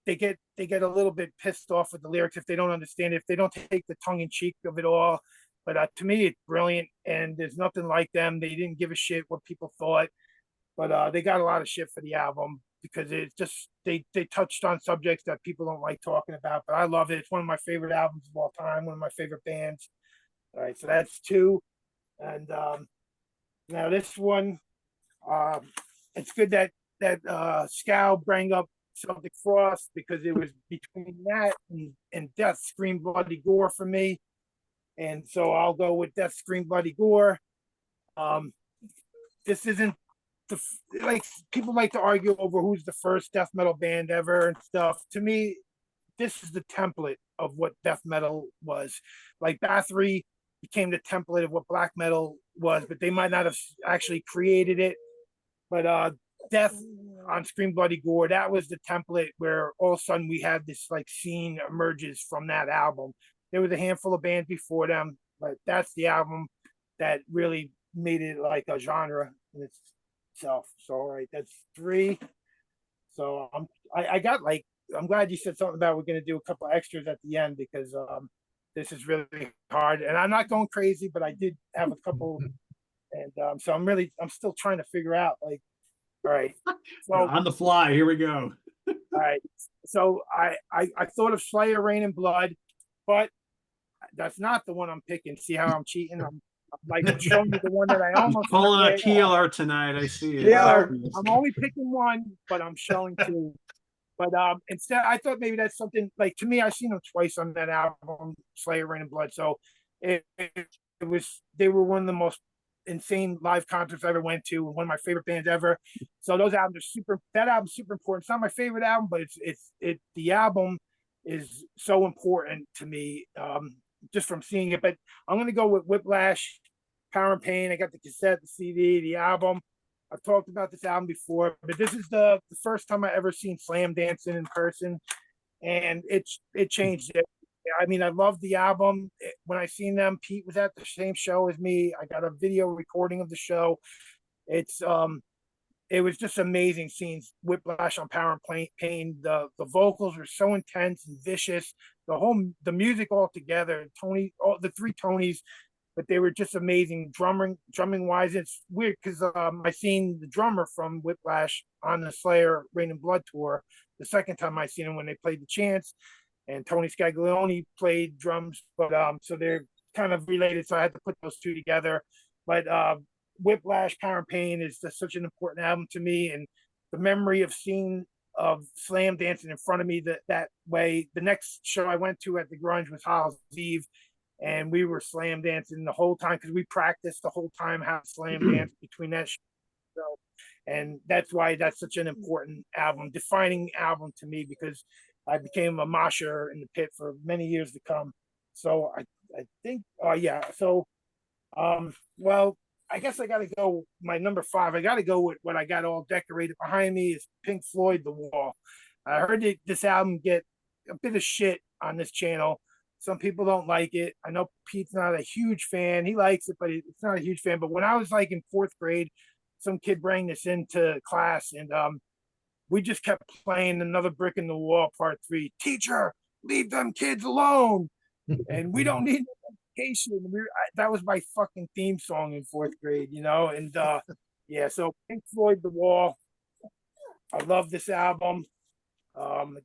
they get a little bit pissed off with the lyrics if they don't understand it, if they don't take the tongue in cheek of it all. But to me, it's brilliant, and there's nothing like them. They didn't give a shit what people thought, but they got a lot of shit for the album because it's just they touched on subjects that people don't like talking about. But I love it. It's one of my favorite albums of all time. One of my favorite bands. All right, so that's two, and now this one, it's good that Scow bring up Celtic Frost because it was between that and Death Scream Bloody Gore for me. And so I'll go with Death Scream Bloody Gore. This isn't the like people like to argue over who's the first death metal band ever and stuff. To me, this is the template of what death metal was. Like Bathory became the template of what black metal was, but they might not have actually created it. But Death on Scream Bloody Gore, that was the template where all of a sudden we had this like scene emerges from that album. There was a handful of bands before them, but that's the album that really made it like a genre in itself. So all right, that's three. So I got like, I'm glad you said something about we're gonna do a couple extras at the end because this is really hard, and I'm not going crazy, but I did have a couple, and so I'm still trying to figure out like, all right, so
On the fly, here we go.
all right, so I thought of Slayer, Rain and Blood, but that's not the one I'm picking. See how I'm cheating? I'm like showing you the one that I almost
Pulling a
picked.
Keeler tonight. I see it.
Yeah, I'm only picking one, but I'm showing two. But instead, I thought maybe that's something like to me. I've seen them twice on that album, Slayer, Rain and Blood. So it was they were one of the most insane live concerts I ever went to, one of my favorite bands ever. So those albums are super. That album's super important. It's not my favorite album, but it's the album is so important to me just from seeing it. But I'm gonna go with Whiplash, Power and Pain. I got the cassette, the CD, the album. I've talked about this album before, but this is the first time I ever seen Slam Dancing in person, and it changed it. I mean, I loved the album. When I seen them, Pete was at the same show as me. I got a video recording of the show. It was just amazing seeing Whiplash on Power and Pain. The vocals were so intense and vicious. The music all together, the three Tonys, but they were just amazing drumming wise. It's weird because I seen the drummer from Whiplash on the Slayer Rain and Blood tour the second time I seen him when they played the Chants, and Tony Scaglione played drums, but so they're kind of related, so I had to put those two together. But Whiplash, Power and Pain is just such an important album to me, and the memory of seeing of Slam Dancing in front of me that way. The next show I went to at the Grunge was Hallows Eve, and we were slam dancing the whole time because we practiced the whole time how to slam dance between that show. And that's why that's such an important album, defining album to me, because I became a mosher in the pit for many years to come. So I think yeah. So well, I guess I gotta go my number 5. I gotta go with what I got all decorated behind me is Pink Floyd, The Wall. I heard this album get a bit of shit on this channel. Some people don't like it. I know Pete's not a huge fan. He likes it, but it's not a huge fan. But when I was like in 4th grade, some kid brought this into class, and we just kept playing Another Brick in the Wall Part 3. Teacher, leave them kids alone. And we don't need education. That was my fucking theme song in 4th grade, you know? And yeah, so Pink Floyd, The Wall. I love this album.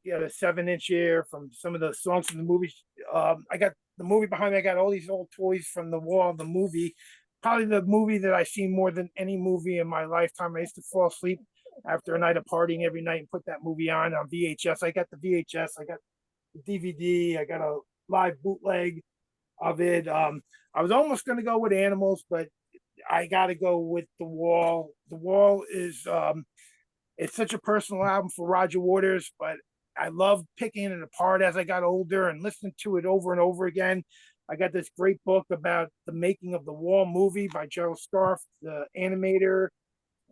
Get a 7-inch here from some of the songs from the movie. I got the movie behind me. I got all these old toys from The Wall, the movie. Probably the movie that I've seen more than any movie in my lifetime. I used to fall asleep after a night of partying every night and put that movie on VHS. I got the VHS. I got the DVD. I got a live bootleg of it. I was almost going to go with Animals, but I got to go with The Wall. The Wall is it's such a personal album for Roger Waters, but I love picking it apart as I got older and listening to it over and over again. I got this great book about the making of the Wall movie by Gerald Scarfe, the animator,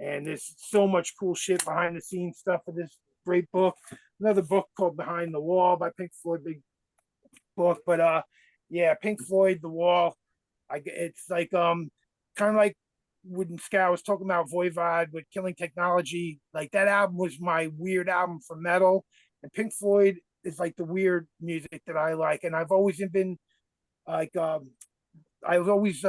and there's so much cool shit behind the scenes stuff in this great book. Another book called Behind the Wall by Pink Floyd, big book. But yeah, Pink Floyd, The Wall. It's like kind of like when Scout was talking about Voivod with Killing Technology. Like that album was my weird album for metal. And Pink Floyd is like the weird music that I like, and I've always been like, I was always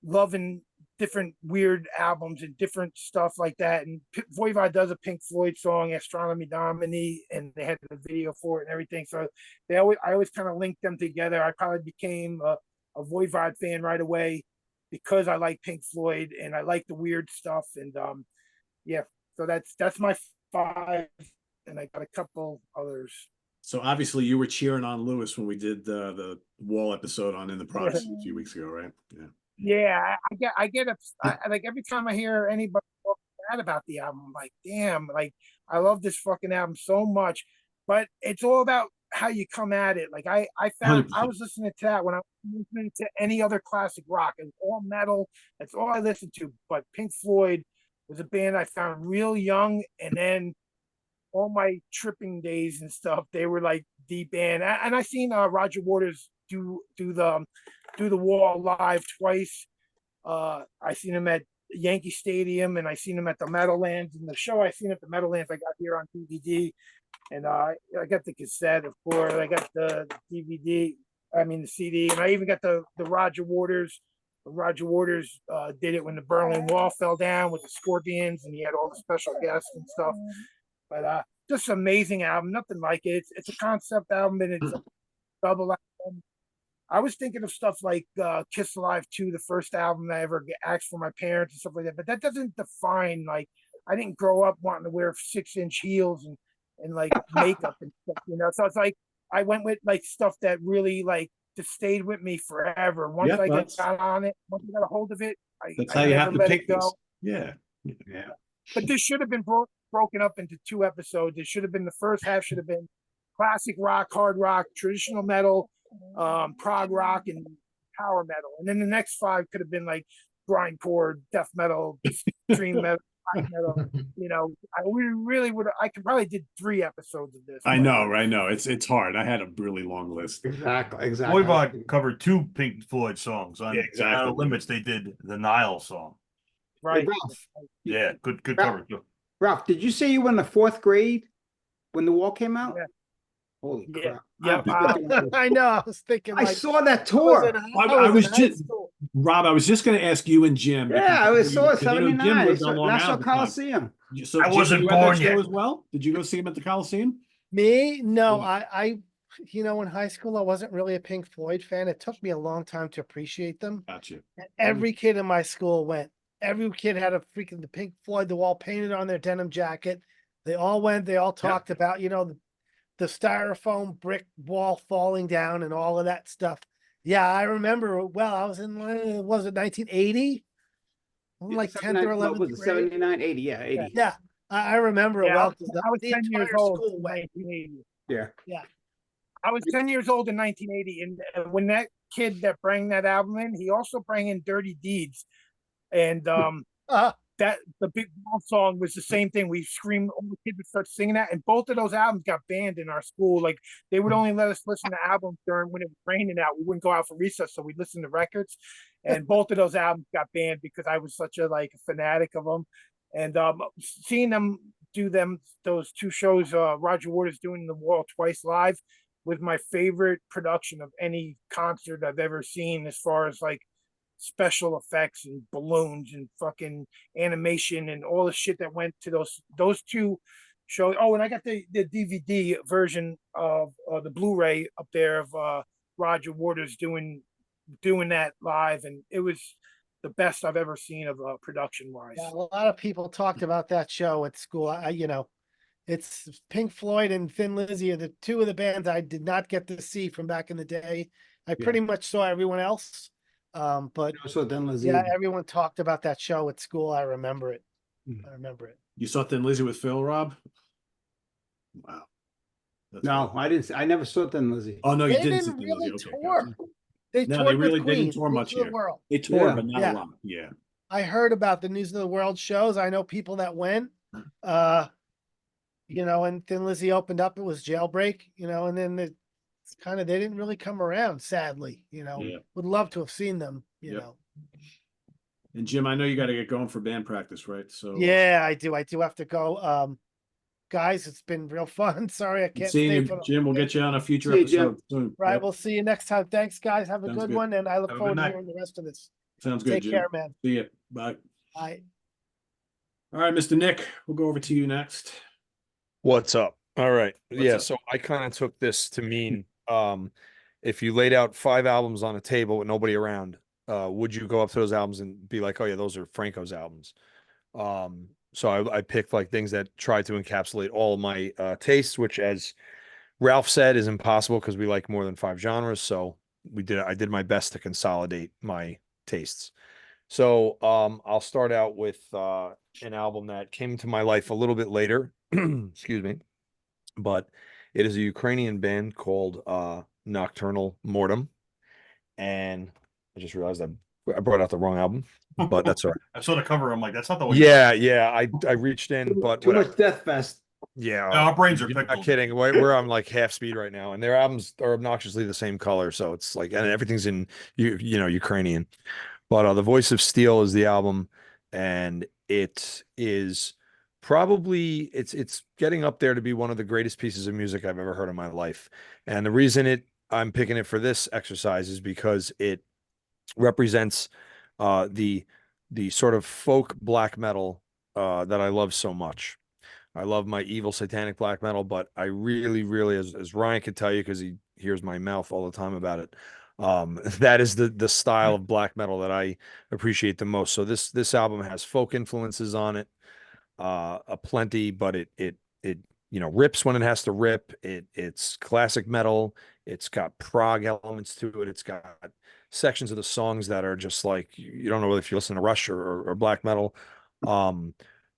loving different weird albums and different stuff like that. And Voivod does a Pink Floyd song, Astronomy Domini, and they had the video for it and everything. So I always kind of linked them together. I probably became a Voivod fan right away because I like Pink Floyd and I like the weird stuff. And yeah, so that's my 5, and I got a couple others.
So obviously you were cheering on Lewis when we did the Wall episode on In the Protestant a few weeks ago, right? Yeah.
Yeah, I get like every time I hear anybody talk bad about the album, I'm like, damn, like I love this fucking album so much. But it's all about how you come at it. Like I found
100%.
I was listening to that when I was listening to any other classic rock. It was all metal. That's all I listened to. But Pink Floyd was a band I found real young, and then all my tripping days and stuff, they were like the band. And I seen Roger Waters do the Wall live twice. I seen him at Yankee Stadium, and I seen him at the Meadowlands. And the show I seen at the Meadowlands, I got here on DVD, and I got the cassette, of course. I got the DVD. I mean the CD, and I even got the Roger Waters. Roger Waters did it when the Berlin Wall fell down with the Scorpions, and he had all the special guests and stuff. But just an amazing album, nothing like it. It's a concept album, and it's a double album. I was thinking of stuff like Kiss Alive 2, the first album I ever asked for my parents and stuff like that. But that doesn't define, like, I didn't grow up wanting to wear 6-inch heels and like makeup and stuff, you know. So it's like I went with like stuff that really like just stayed with me forever. Once I got on it, once I got a hold of it,
That's
I
how you
never
have to
let
pick
it go.
this. Yeah. Yeah.
But this should have been broken up into 2 episodes. It should have been, the first half should have been classic rock, hard rock, traditional metal, prog rock, and power metal. And then the next 5 could have been like grindcore, death metal, extreme metal, black metal. You know, we really would. I could probably did 3 episodes of this.
I know, right? No, it's hard. I had a really long list.
Exactly. Exactly.
Voivod covered 2 Pink Floyd songs on
Yeah, exactly.
Outer Limits. They did the Nile song.
Right.
Hey, Ralph,
Yeah, good
Ralph,
cover.
Ralph, did you say you were in the 4th grade when the Wall came out?
Yeah.
Holy
Yeah.
crap!
Yeah.
I know. I was thinking.
I
Like,
saw that
I
tour.
was in high
just
school.
Rob, I was just going to ask you and Jim.
Yeah, I saw it
because I know Jim
79.
lived on Long
National
Island at the time.
Coliseum.
So
I
Jim,
wasn't
you were at that
born
show
yet.
as well. Did you go see him at the Coliseum?
Me? No,
Yeah.
I, you know, in high school, I wasn't really a Pink Floyd fan. It took me a long time to appreciate them.
Gotcha.
And every kid in my school went. Every kid had a freaking the Pink Floyd, the Wall painted on their denim jacket. They all went. They all talked about, you know, the styrofoam brick wall falling down and all of that stuff. Yeah, I remember. Well, I was in, was it 1980? Like 10th or 11th
was it,
grade.
79, 80? Yeah, 80.
Yeah, I remember it
Yeah,
well.
I was 10 years old
School
in
went.
1980.
Yeah.
I was 10 years old in 1980, and when that kid that brought that album in, he also brought in Dirty Deeds, and that the Big Ball song was the same thing. We screamed, all the kids would start singing that, and both of those albums got banned in our school. Like they would only let us listen to albums during when it was raining out. We wouldn't go out for recess, so we'd listen to records, and both of those albums got banned because I was such a like fanatic of them. And seeing them do those 2 shows, Roger Waters doing the Wall twice live, was my favorite production of any concert I've ever seen, as far as like special effects and balloons and fucking animation and all the shit that went to those 2 shows. Oh, and I got the DVD version of the Blu-ray up there of Roger Waters doing that live, and it was the best I've ever seen of production wise.
Yeah, a lot of people talked about that show at school. You know, it's Pink Floyd and Thin Lizzy are the 2 of the bands I did not get to see from back in the day. I pretty much saw everyone else. But
So then Lizzie.
yeah, everyone talked about that show at school. I remember it.
Mhm.
I remember it.
You saw Thin Lizzy with Phil, Rob? Wow. That's
No,
cool.
I didn't. I never saw Then Lizzie.
Oh no, you
They
didn't see
didn't
Thin
really
Lizzy. Okay,
tour.
gotcha.
They
No,
toured
they really
with Queen,
didn't tour
News
much
of the
here.
World.
They toured,
Yeah.
but not
Yeah.
a lot. Yeah.
I heard about the News of the World shows. I know people that went. You know, and Thin Lizzy opened up. It was Jailbreak. You know, and then it's kind of they didn't really come around. Sadly, you know,
Yeah.
would love to have seen them. You
Yep.
know.
And Jim, I know you got to get going for band practice, right? So
Yeah, I do. I do have to go. guys. It's been real fun. Sorry I
Good
can't
seeing
stay
you,
for the
Jim. We'll get you on a future
See you, Jim.
episode soon.
right.
Yep.
We'll see you next time. Thanks, guys. Have a
Sounds
good
good.
one, and I look
Have a good
forward to
night.
hearing the rest of this.
Sounds good,
Take
Jim.
care, man.
See you. Bye.
Bye.
All right, Mr. Nick, we'll go over to you next.
What's up? All right.
What's up?
So I kind of took this to mean if you laid out 5 albums on a table with nobody around, would you go up to those albums and be like, oh yeah, those are Franco's albums? So I picked like things that try to encapsulate all of my tastes, which, as Ralph said, is impossible because we like more than 5 genres. So I did my best to consolidate my tastes. So I'll start out with an album that came into my life a little bit later. Excuse me. But it is a Ukrainian band called Nocturnal Mortem. And I just realized I brought out the wrong album, but that's all right.
I saw the cover. I'm like, that's not the one.
Yeah. I reached in, but
Too
whatever.
much Death Fest.
Yeah,
Our brains are
you're not
pickled.
kidding. We're on like half speed right now, and their albums are obnoxiously the same color, so it's like, and everything's in Ukrainian. But The Voice of Steel is the album, and it is probably it's getting up there to be one of the greatest pieces of music I've ever heard in my life. And the reason I'm picking it for this exercise is because it represents the sort of folk black metal that I love so much. I love my evil satanic black metal, but I really, really, as Ryan could tell you, because he hears my mouth all the time about it, that is the style of black metal that I appreciate the most. So this album has folk influences on it, a plenty, but it rips when it has to rip. It's classic metal. It's got prog elements to it. It's got sections of the songs that are just like, you don't know if you listen to Rush or black metal.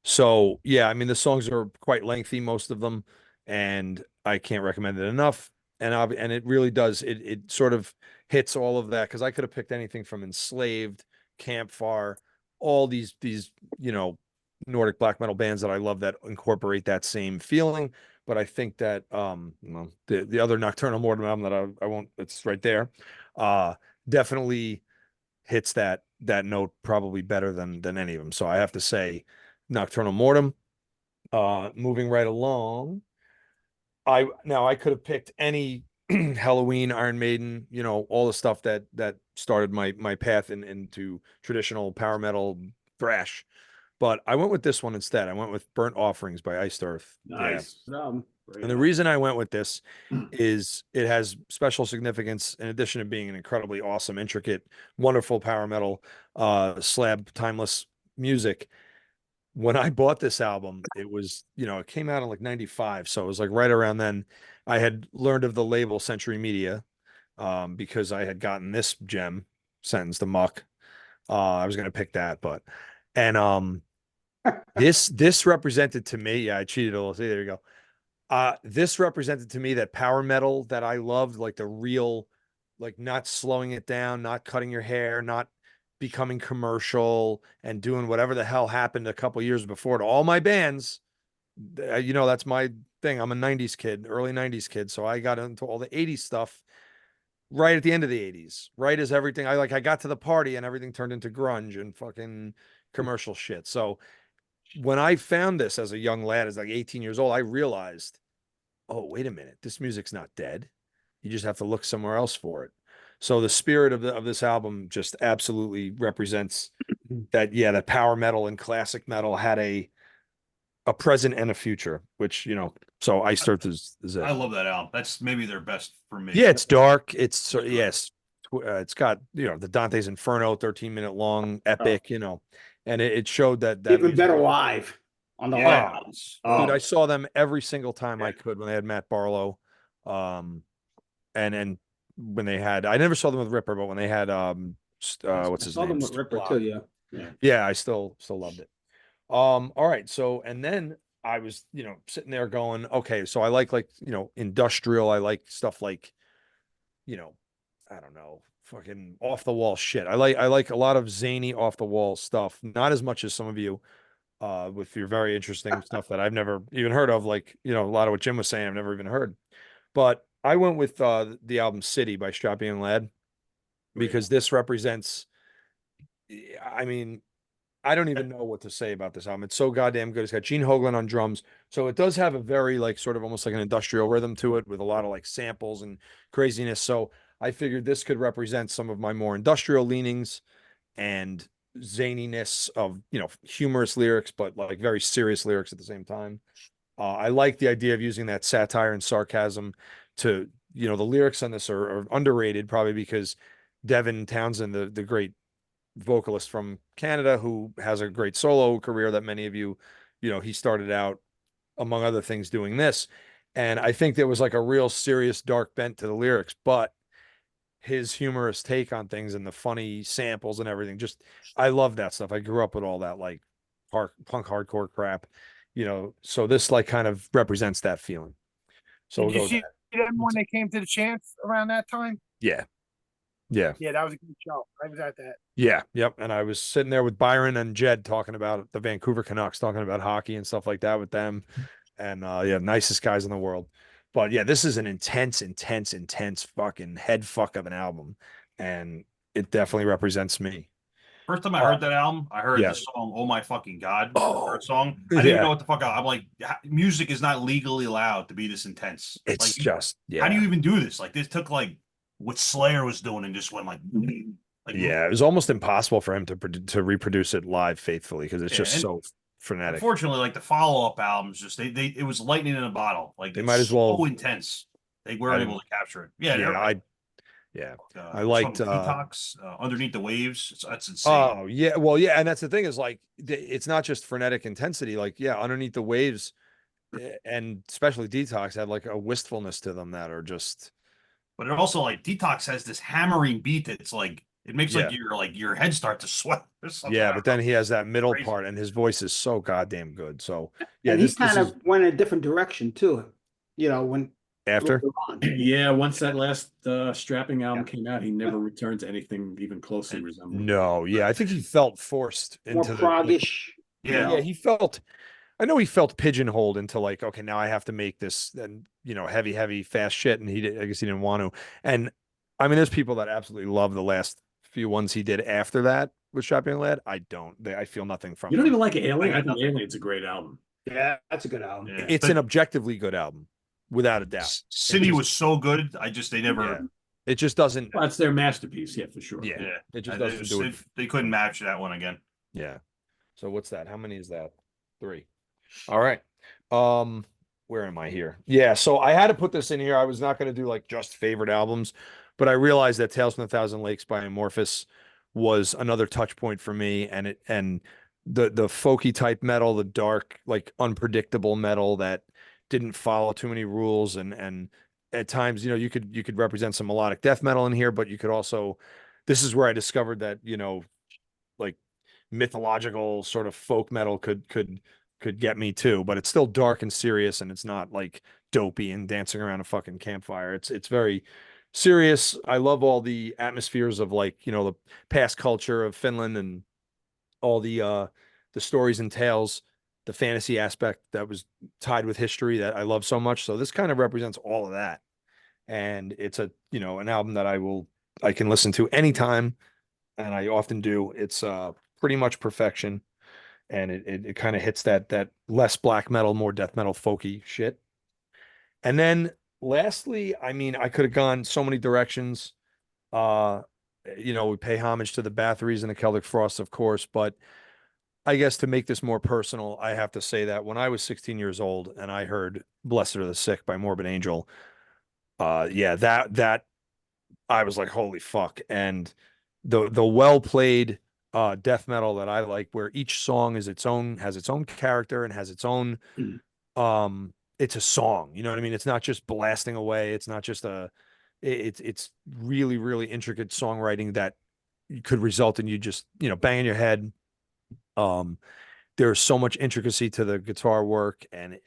So yeah, I mean, the songs are quite lengthy, most of them, and I can't recommend it enough. And it really does. It sort of hits all of that, because I could have picked anything from Enslaved, Campfire, all these Nordic black metal bands that I love that incorporate that same feeling. But I think that the other Nocturnal Mortem album that I won't, it's right there, definitely hits that note probably better than any of them. So I have to say Nocturnal Mortem. Moving right along, I could have picked any Halloween, Iron Maiden, all the stuff that started my path into traditional power metal thrash. But I went with this one instead. I went with Burnt Offerings by Iced Earth.
Nice.
And the reason I went with this is it has special significance, in addition to being an incredibly awesome, intricate, wonderful power metal slab timeless music. When I bought this album, it was, it came out in like 95. So it was like right around then. I had learned of the label Century Media because I had gotten this gem, Sentence to Muck. I was going to pick that, and this represented to me, yeah, I cheated a little. See, there you go. This represented to me that power metal that I loved, like the real, like not slowing it down, not cutting your hair, not becoming commercial and doing whatever the hell happened a couple years before to all my bands. That's my thing. I'm a 90s kid, early 90s kid. So I got into all the 80s stuff right at the end of the 80s, right as everything I got to the party and everything turned into grunge and fucking commercial shit. So when I found this as a young lad, as like 18 years old, I realized, oh, wait a minute, this music's not dead. You just have to look somewhere else for it. So the spirit of this album just absolutely represents that, yeah, that power metal and classic metal had a present and a future, which, so Iced Earth is it.
I love that album. That's maybe their best for me.
Yeah, it's dark. Yes, it's got, the Dante's Inferno, 13-minute long epic, and it showed that
Even
music-
better live on the
Yeah.
live albums.
Dude, I saw them every single time I could when they had Matt Barlow. And when they had, I never saw them with Ripper, but when they had what's his
saw them
name?
with Ripper
Block.
too, yeah.
Yeah, I still loved it. All right, so and then I was, sitting there going, okay, so I like industrial, I like stuff like, I don't know, fucking off the wall shit. I like a lot of zany off the wall stuff, not as much as some of you with your very interesting stuff that I've never even heard of, like, a lot of what Jim was saying I've never even heard. But I went with the album City by Strappy Young Lad because this represents, I mean, I don't even know what to say about this album. It's so goddamn good. It's got Gene Hoglan on drums. So it does have a very like sort of almost like an industrial rhythm to it with a lot of like samples and craziness. So I figured this could represent some of my more industrial leanings and zaniness of, humorous lyrics, but like very serious lyrics at the same time. I like the idea of using that satire and sarcasm to, the lyrics on this are underrated probably because Devin Townsend, the great vocalist from Canada who has a great solo career that many of you, he started out among other things doing this. And I think there was like a real serious dark bent to the lyrics, but his humorous take on things and the funny samples and everything, I love that stuff. I grew up with all that like punk hardcore crap, so this like kind of represents that feeling. So
Did
we'll
you
go
see them when they came to the Chance around that time?
yeah. Yeah.
Yeah, that was a good show. I was at that.
Yeah, yep. And I was sitting there with Byron and Jed talking about the Vancouver Canucks, talking about hockey and stuff like that with them. And yeah, nicest guys in the world. But yeah, this is an intense fucking head fuck of an album. And it definitely represents me.
First time I heard that album, I heard
yeah.
the song "Oh My Fucking God," the
Oh,
first song. I didn't even know what the fuck. I'm like, music is not legally allowed to be this intense.
It's
like,
just,
how do you even do this? Like, this took like what Slayer was doing and just went like
yeah, it was almost impossible for him to reproduce it live faithfully because it's just so frenetic.
Unfortunately, like the follow-up albums, just they it was lightning in a bottle. Like
they might as well
so intense. They weren't able to capture it. Yeah,
I liked
Detox, Underneath the Waves. That's insane.
Oh yeah, well yeah, and that's the thing is like it's not just frenetic intensity. Like Underneath the Waves, and especially Detox had like a wistfulness to them that are just.
But it also like Detox has this hammering beat that's like it makes like your head start to sweat or something.
Yeah, but then he has that middle part, and his voice is so goddamn good. So yeah,
and he kind of went in a different direction too. When
after
yeah, once that last strapping album came out, he never returned to anything even closely resembling.
No, yeah, I think he felt forced
more
into
proggish.
Yeah, he felt. I know he felt pigeonholed into like, okay, now I have to make this and heavy, fast shit, and I guess he didn't want to. And I mean, there's people that absolutely love the last few ones he did after that with Shopping Lad. I don't. I feel nothing from.
You don't even like Alien? I think Alien's a great album.
Yeah, that's a good album.
Yeah, it's an objectively good album, without a doubt.
City was so good. They never.
Yeah. It just doesn't.
Well, it's their masterpiece, yeah, for sure.
Yeah, it just doesn't do it.
They couldn't match that one again.
Yeah. So what's that? How many is that? 3. All right. Where am I here? Yeah, so I had to put this in here. I was not going to do like just favorite albums, but I realized that Tales from the Thousand Lakes by Amorphous was another touch point for me, and the folky type metal, the dark, like unpredictable metal that didn't follow too many rules, and at times, you could represent some melodic death metal in here, but you could also, this is where I discovered that, like mythological sort of folk metal could get me too, but it's still dark and serious, and it's not like dopey and dancing around a fucking campfire. It's very serious. I love all the atmospheres of like, the past culture of Finland and all the stories and tales, the fantasy aspect that was tied with history that I love so much. So this kind of represents all of that. And it's an album that I can listen to anytime, and I often do. It's pretty much perfection. And it kind of hits that less black metal, more death metal folky shit. And then lastly, I mean, I could have gone so many directions. We pay homage to the Bathories and the Celtic Frost, of course, but I guess to make this more personal, I have to say that when I was 16 years old and I heard Blessed Are the Sick by Morbid Angel, that I was like, holy fuck. And the well-played death metal that I like, where each song has its own character and has its own it's a song, you know what I mean? It's not just blasting away, it's not just it's really, really intricate songwriting that could result in you just banging your head. There's so much intricacy to the guitar work, and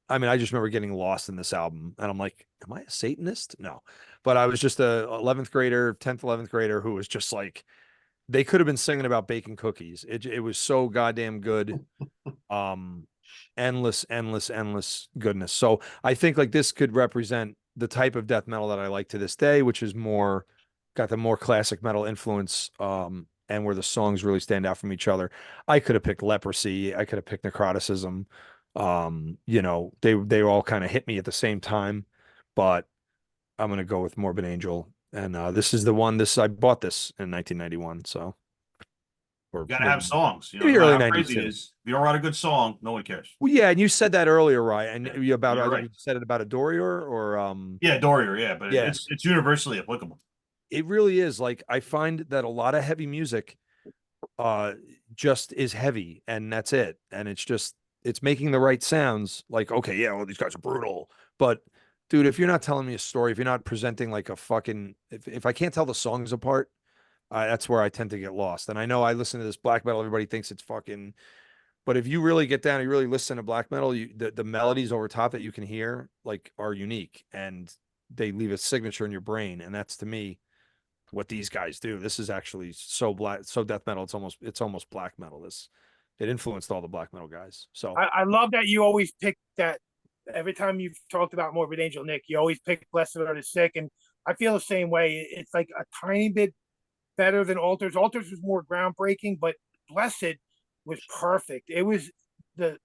I mean, I just remember getting lost in this album, and I'm like, am I a Satanist? No, but I was just a 10th grader who was just like, they could have been singing about baking cookies. It was so goddamn good. Endless goodness. So I think like this could represent the type of death metal that I like to this day, which is got the more classic metal influence, and where the songs really stand out from each other. I could have picked Leprosy. I could have picked Necroticism. You know, they all kind of hit me at the same time, but I'm gonna go with Morbid Angel. And this is the one. I bought this in 1991. So, or
You gotta have songs. You know,
maybe
no matter
early
how crazy it
92.
is. If you don't write a good song, no one cares.
Well, yeah, and you said that earlier, right? And you about
You're
either
right.
you said it about a Dorier or
Yeah, Dorier, yeah, but
Yeah.
it's universally applicable.
it really is. Like I find that a lot of heavy music just is heavy and that's it. And it's making the right sounds. Like, okay, yeah, well, these guys are brutal. But dude, if you're not telling me a story, if you're not presenting like a fucking if I can't tell the songs apart, that's where I tend to get lost. And I know I listen to this black metal, everybody thinks it's fucking, but if you really get down, you really listen to black metal, the melodies over top that you can hear like are unique and they leave a signature in your brain. And that's to me what these guys do. This is actually so death metal. It's almost black metal. It influenced all the black metal guys. So
I love that you always pick that. Every time you've talked about Morbid Angel, Nick, you always pick Blessed Are the Sick, and I feel the same way. It's like a tiny bit better than Altars. Altars was more groundbreaking, but Blessed was perfect. It was the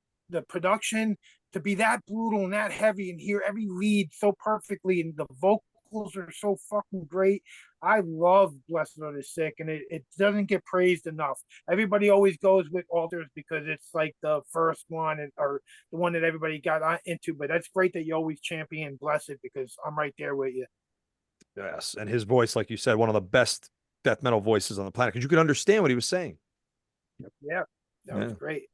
production to be that brutal and that heavy and hear every lead so perfectly, and the vocals are so fucking great. I love Blessed Are the Sick, and it doesn't get praised enough. Everybody always goes with Altars because it's like the first one or the one that everybody got into, but that's great that you always champion Blessed because I'm right there with you.
yes, and his voice, like you said, one of the best death metal voices on the planet because you could understand what he was saying.
Yeah, that was great.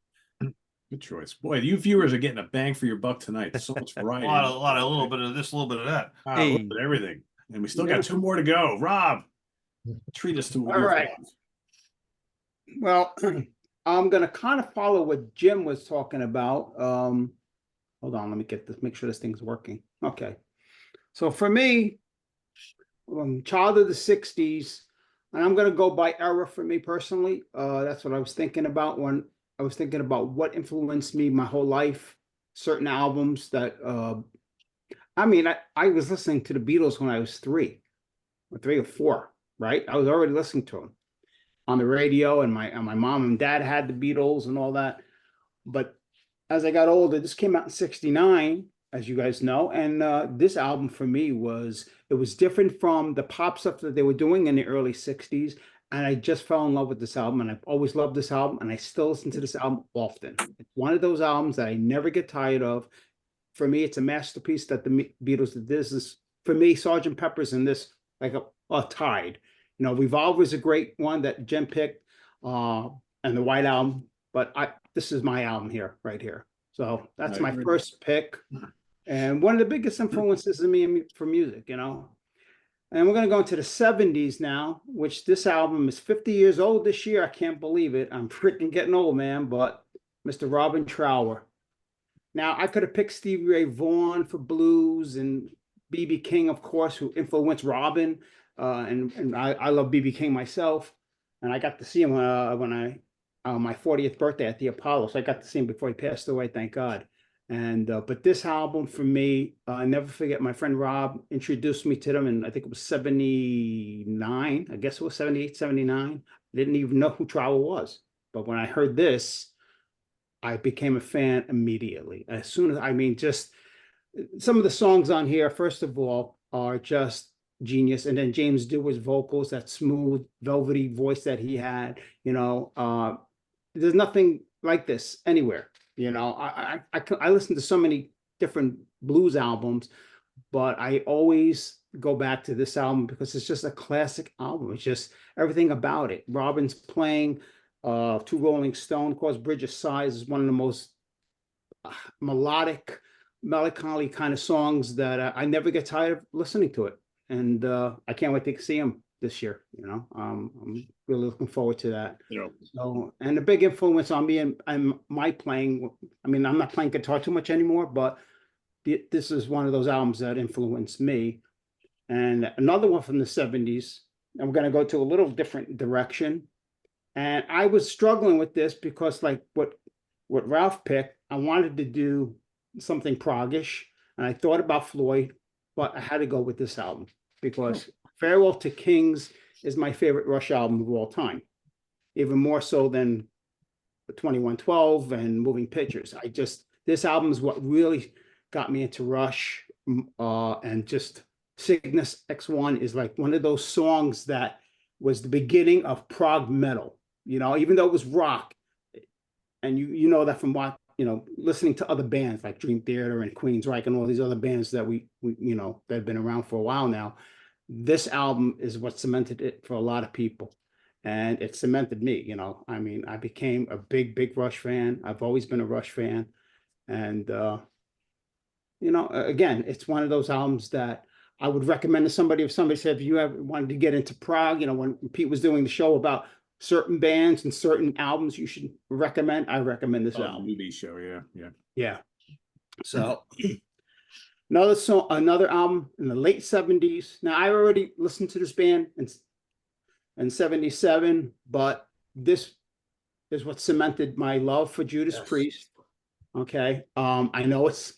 Good choice. Boy, you viewers are getting a bang for your buck tonight. So much
A
variety.
little bit of this, a little bit of that.
A little bit of everything. And we still got 2 more to go. Rob, treat us to
All right. Well, I'm going to kind of follow what Jim was talking about. Hold on, let me get this, make sure this thing's working. Okay. So for me, child of the 60s, and I'm going to go by era for me personally. That's what I was thinking about when I was thinking about what influenced me my whole life. Certain albums that, I was listening to the Beatles when I was 3 or 4, right? I was already listening to them on the radio, and my mom and dad had the Beatles and all that. But as I got older, this came out in '69, as you guys know, and this album for me was different from the pop stuff that they were doing in the early '60s, and I just fell in love with this album, and I've always loved this album, and I still listen to this album often. It's one of those albums that I never get tired of. For me, it's a masterpiece that the Beatles did. This is, for me, Sgt. Pepper's and this like a tied. You know, Revolver's a great one that Jim picked, and the White Album. But this is my album here, right here. So that's my first pick, and one of the biggest influences in me for music. You know, and we're gonna go into the '70s now, which this album is 50 years old this year. I can't believe it. I'm freaking getting old, man. But Mr. Robin Trower. Now, I could have picked Stevie Ray Vaughan for blues and B.B. King, of course, who influenced Robin. And I love B.B. King myself. And I got to see him when my 40th birthday at the Apollo. So I got to see him before he passed away, thank God. And but this album for me, I never forget, my friend Rob introduced me to them, and I think it was 79. I guess it was 78, 79. I didn't even know who Trower was. But when I heard this, I became a fan immediately. As soon as, just some of the songs on here, first of all, are just genius. And then James Dewar's vocals, that smooth, velvety voice that he had, there's nothing like this anywhere. I listen to so many different blues albums, but I always go back to this album because it's just a classic album. It's just everything about it. Robin's playing, to Rolling Stone, of course, Bridge of Sighs is one of the most melodic, melancholy kind of songs that I never get tired of listening to it. And I can't wait to see him this year. I'm really looking forward to that. So, and a big influence on me and my playing. I'm not playing guitar too much anymore, but this is one of those albums that influenced me. And another one from the '70s. I'm going to go to a little different direction. And I was struggling with this because, like what Ralph picked, I wanted to do something proggish, and I thought about Floyd, but I had to go with this album because Farewell to Kings is my favorite Rush album of all time. even more so than the 2112 and Moving Pictures. This album is what really got me into Rush, and just Cygnus X1 is like one of those songs that was the beginning of prog metal, even though it was rock. And you know that from what, listening to other bands like Dream Theater and Queensryche and all these other bands that we that have been around for a while now. This album is what cemented it for a lot of people. And it cemented me, I mean, I became a big Rush fan. I've always been a Rush fan. And, again, it's one of those albums that I would recommend to somebody. If somebody said, if you ever wanted to get into prog, when Pete was doing the show about certain bands and certain albums you should recommend, I recommend this album.
Movie show, yeah.
Yeah. So another album in the late 70s. Now, I already listened to this band in 77, but this is what cemented my love for Judas Priest. Okay. I know it's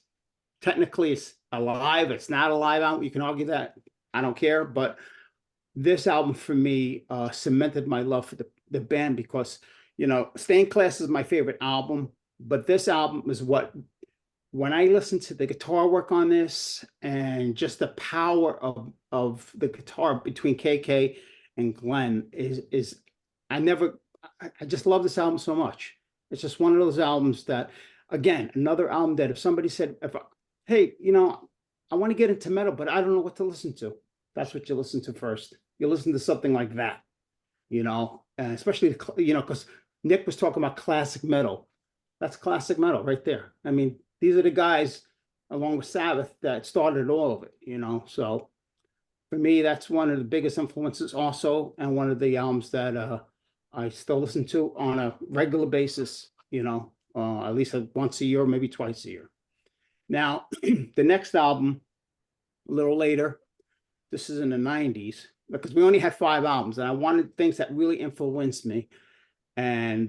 alive. It's not a live album. You can argue that. I don't care. But this album for me cemented my love for the band because, Stained Class is my favorite album, but this album is when I listen to the guitar work on this and just the power of the guitar between KK and Glenn I just love this album so much. It's just one of those albums that, again, another album that if somebody said, hey, I want to get into metal, but I don't know what to listen to. That's what you listen to first. You listen to something like that, and especially, because Nick was talking about classic metal. That's classic metal right there. I mean, these are the guys, along with Sabbath, that started all of it, So for me, that's one of the biggest influences also, and one of the albums that I still listen to on a regular basis, at least once a year, maybe twice a year. Now, the next album, a little later, this is in the 90s, because we only had 5 albums, and I wanted things that really influenced me. And,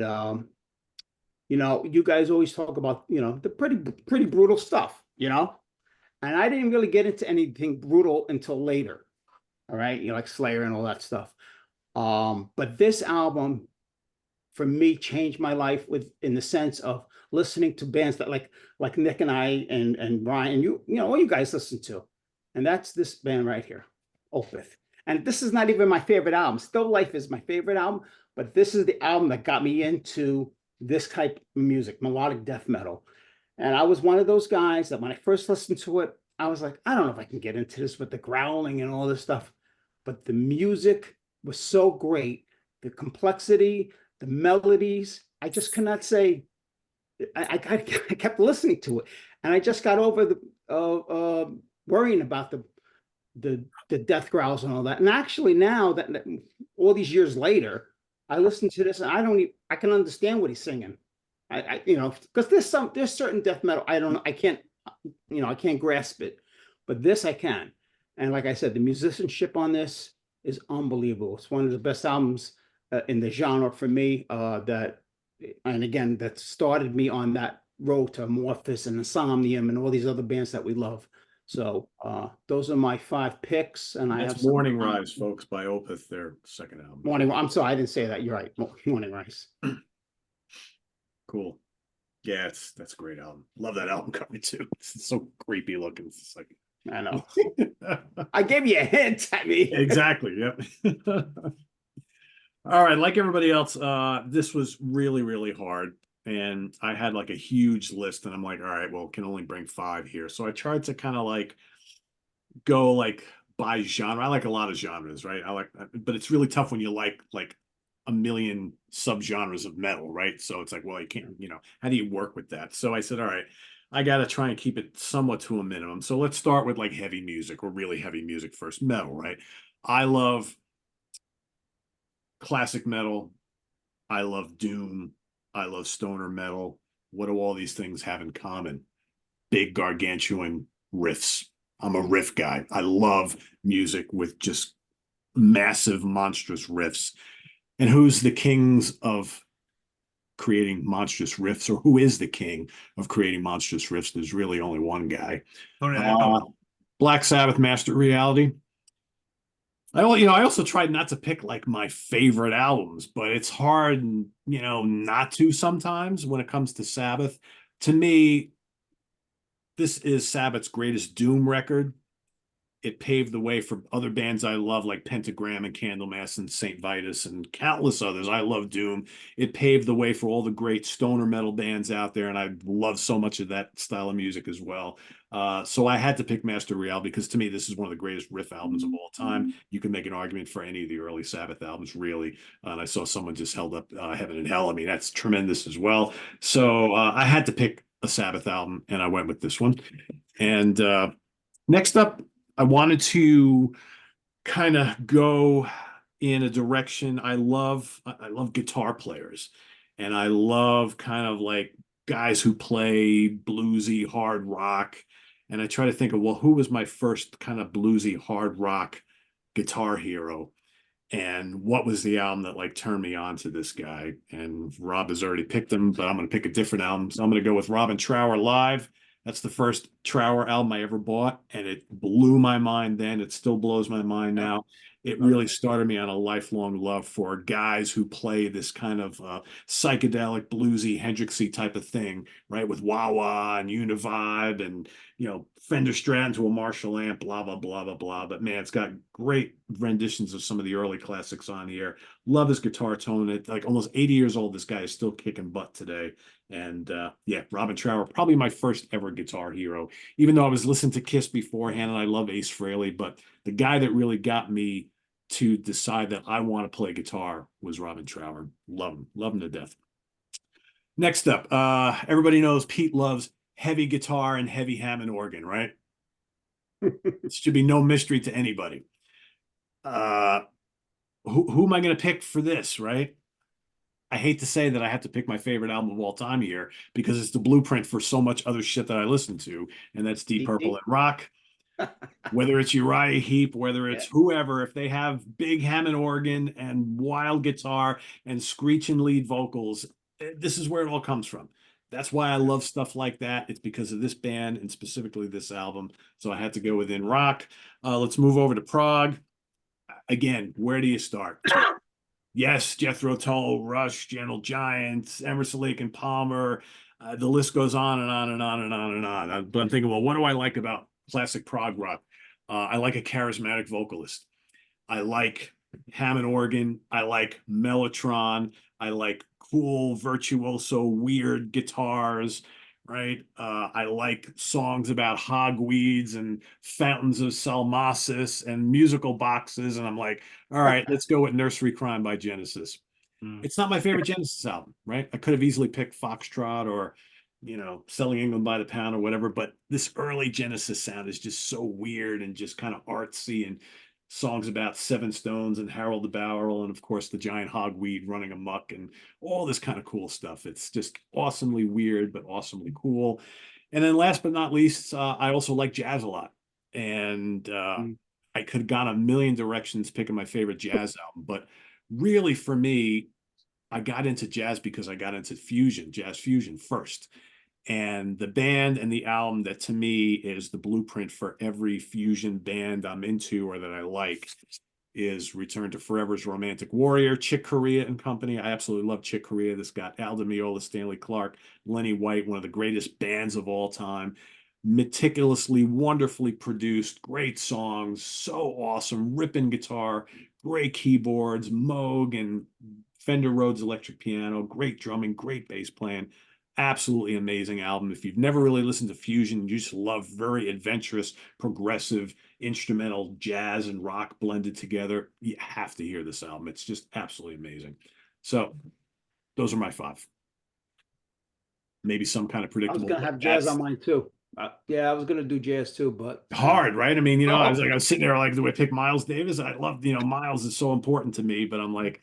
you guys always talk about, the pretty brutal stuff, and I didn't really get into anything brutal until later. All right. Like Slayer and all that stuff. But this album for me changed my life in the sense of listening to bands that like Nick and I and Ryan, all you guys listen to. And that's this band right here, Opeth. And this is not even my favorite album. Still Life is my favorite album, but this is the album that got me into this type of music, melodic death metal. And I was one of those guys that when I first listened to it, I was like, I don't know if I can get into this with the growling and all this stuff. But the music was so great. The complexity, the melodies, I just cannot say, I kept listening to it. And I just got over the worrying about the death growls and all that. And actually now that all these years later, I listen to this and I can understand what he's singing. Because there's certain death metal, I can't grasp it, but this I can. And like I said, the musicianship on this is unbelievable. It's one of the best albums in the genre for me, that started me on that road to Amorphis and Insomnium and all these other bands that we love. So those are my 5 picks. And I have
Morning Rise, folks, by Opeth, their second album.
I'm sorry, I didn't say that. You're right. Morning Rise.
Cool. Yeah, that's a great album. Love that album cover too. It's so creepy looking. It's just like,
I know. I gave you a hint. I mean,
exactly. Yep. All right. Like everybody else, this was really, really hard. And I had like a huge list and I'm like, all right, well, can only bring 5 here. So I tried to kind of like go like by genre. I like a lot of genres, right? But it's really tough when you like a million subgenres of metal, right? So it's like, well, you can't, how do you work with that? So I said, all right, I got to try and keep it somewhat to a minimum. So let's start with like heavy music or really heavy music first. Metal, right? I love classic metal. I love doom. I love stoner metal. What do all these things have in common? Big gargantuan riffs. I'm a riff guy. I love music with just massive, monstrous riffs. And who's the kings of creating monstrous riffs, or who is the king of creating monstrous riffs? There's really only one guy. Black Sabbath, Master Reality. I also tried not to pick like my favorite albums, but it's hard, not to sometimes when it comes to Sabbath. To me, this is Sabbath's greatest Doom record. It paved the way for other bands I love, like Pentagram and Candlemass and St. Vitus and countless others. I love Doom. It paved the way for all the great stoner metal bands out there, and I love so much of that style of music as well. So I had to pick Master Real because to me, this is one of the greatest riff albums of all time. You can make an argument for any of the early Sabbath albums, really. And I saw someone just held up Heaven and Hell. I mean, that's tremendous as well. So I had to pick a Sabbath album, and I went with this one. And next up, I wanted to kind of go in a direction. I love guitar players, and I love kind of like guys who play bluesy hard rock. And I try to think of, well, who was my first kind of bluesy hard rock guitar hero? And what was the album that like turned me on to this guy? And Rob has already picked him, but I'm going to pick a different album. So I'm going to go with Robin Trower Live. That's the first Trower album I ever bought, and it blew my mind then. It still blows my mind now. It really started me on a lifelong love for guys who play this kind of psychedelic, bluesy, Hendrixy type of thing, right? With wah-wah and Univibe and, Fender Strat to a Marshall amp, blah, blah, blah, blah, blah. But man, it's got great renditions of some of the early classics on here. Love his guitar tone. At like almost 80 years old, this guy is still kicking butt today. And yeah, Robin Trower, probably my first ever guitar hero, even though I was listening to Kiss beforehand and I love Ace Frehley, but the guy that really got me to decide that I want to play guitar was Robin Trower. Love him to death. Next up, everybody knows Pete loves heavy guitar and heavy Hammond organ, right? It should be no mystery to anybody. Who am I going to pick for this, right? I hate to say that I have to pick my favorite album of all time here because it's the blueprint for so much other shit that I listen to, and that's Deep Purple and rock. Whether it's Uriah Heep, whether it's whoever, if they have big Hammond organ and wild guitar and screeching lead vocals, this is where it all comes from. That's why I love stuff like that. It's because of this band and specifically this album. So I had to go within rock. Let's move over to prog. Again, where do you start? Yes, Jethro Tull, Rush, Gentle Giant, Emerson, Lake and Palmer. The list goes on and on and on and on and on. But I'm thinking, well, what do I like about classic prog rock? I like a charismatic vocalist. I like Hammond organ. I like Mellotron. I like cool, virtuoso, weird guitars. Right. I like songs about hogweeds and fountains of Salmacis and musical boxes. And I'm like, all right, let's go with Nursery Crime by Genesis. It's not my favorite Genesis album, right? I could have easily picked Foxtrot or, Selling England by the Pound or whatever, but this early Genesis sound is just so weird and just kind of artsy, and songs about Seven Stones and Harold the Barrel and of course the giant hogweed running amok and all this kind of cool stuff. It's just awesomely weird, but awesomely cool. And then last but not least, I also like jazz a lot. And I could have gone a million directions picking my favorite jazz album, but really for me, I got into jazz because I got into jazz fusion first. And the band and the album that to me is the blueprint for every fusion band I'm into or that I like is Return to Forever's Romantic Warrior, Chick Corea and company. I absolutely love Chick Corea. This got Al Di Meola, Stanley Clarke, Lenny White, one of the greatest bands of all time. Meticulously, wonderfully produced, great songs, so awesome, ripping guitar, great keyboards, Moog and Fender Rhodes electric piano, great drumming, great bass playing. Absolutely amazing album. If you've never really listened to fusion, you just love very adventurous, progressive, instrumental jazz and rock blended together, you have to hear this album. It's just absolutely amazing. So those are my five. Maybe some kind of
I was
predictable.
gonna have jazz on mine too. Yeah, I was gonna do jazz too, but
hard, right? I mean, I was sitting there like, do I pick Miles Davis? I love, Miles is so important to me, but I'm like,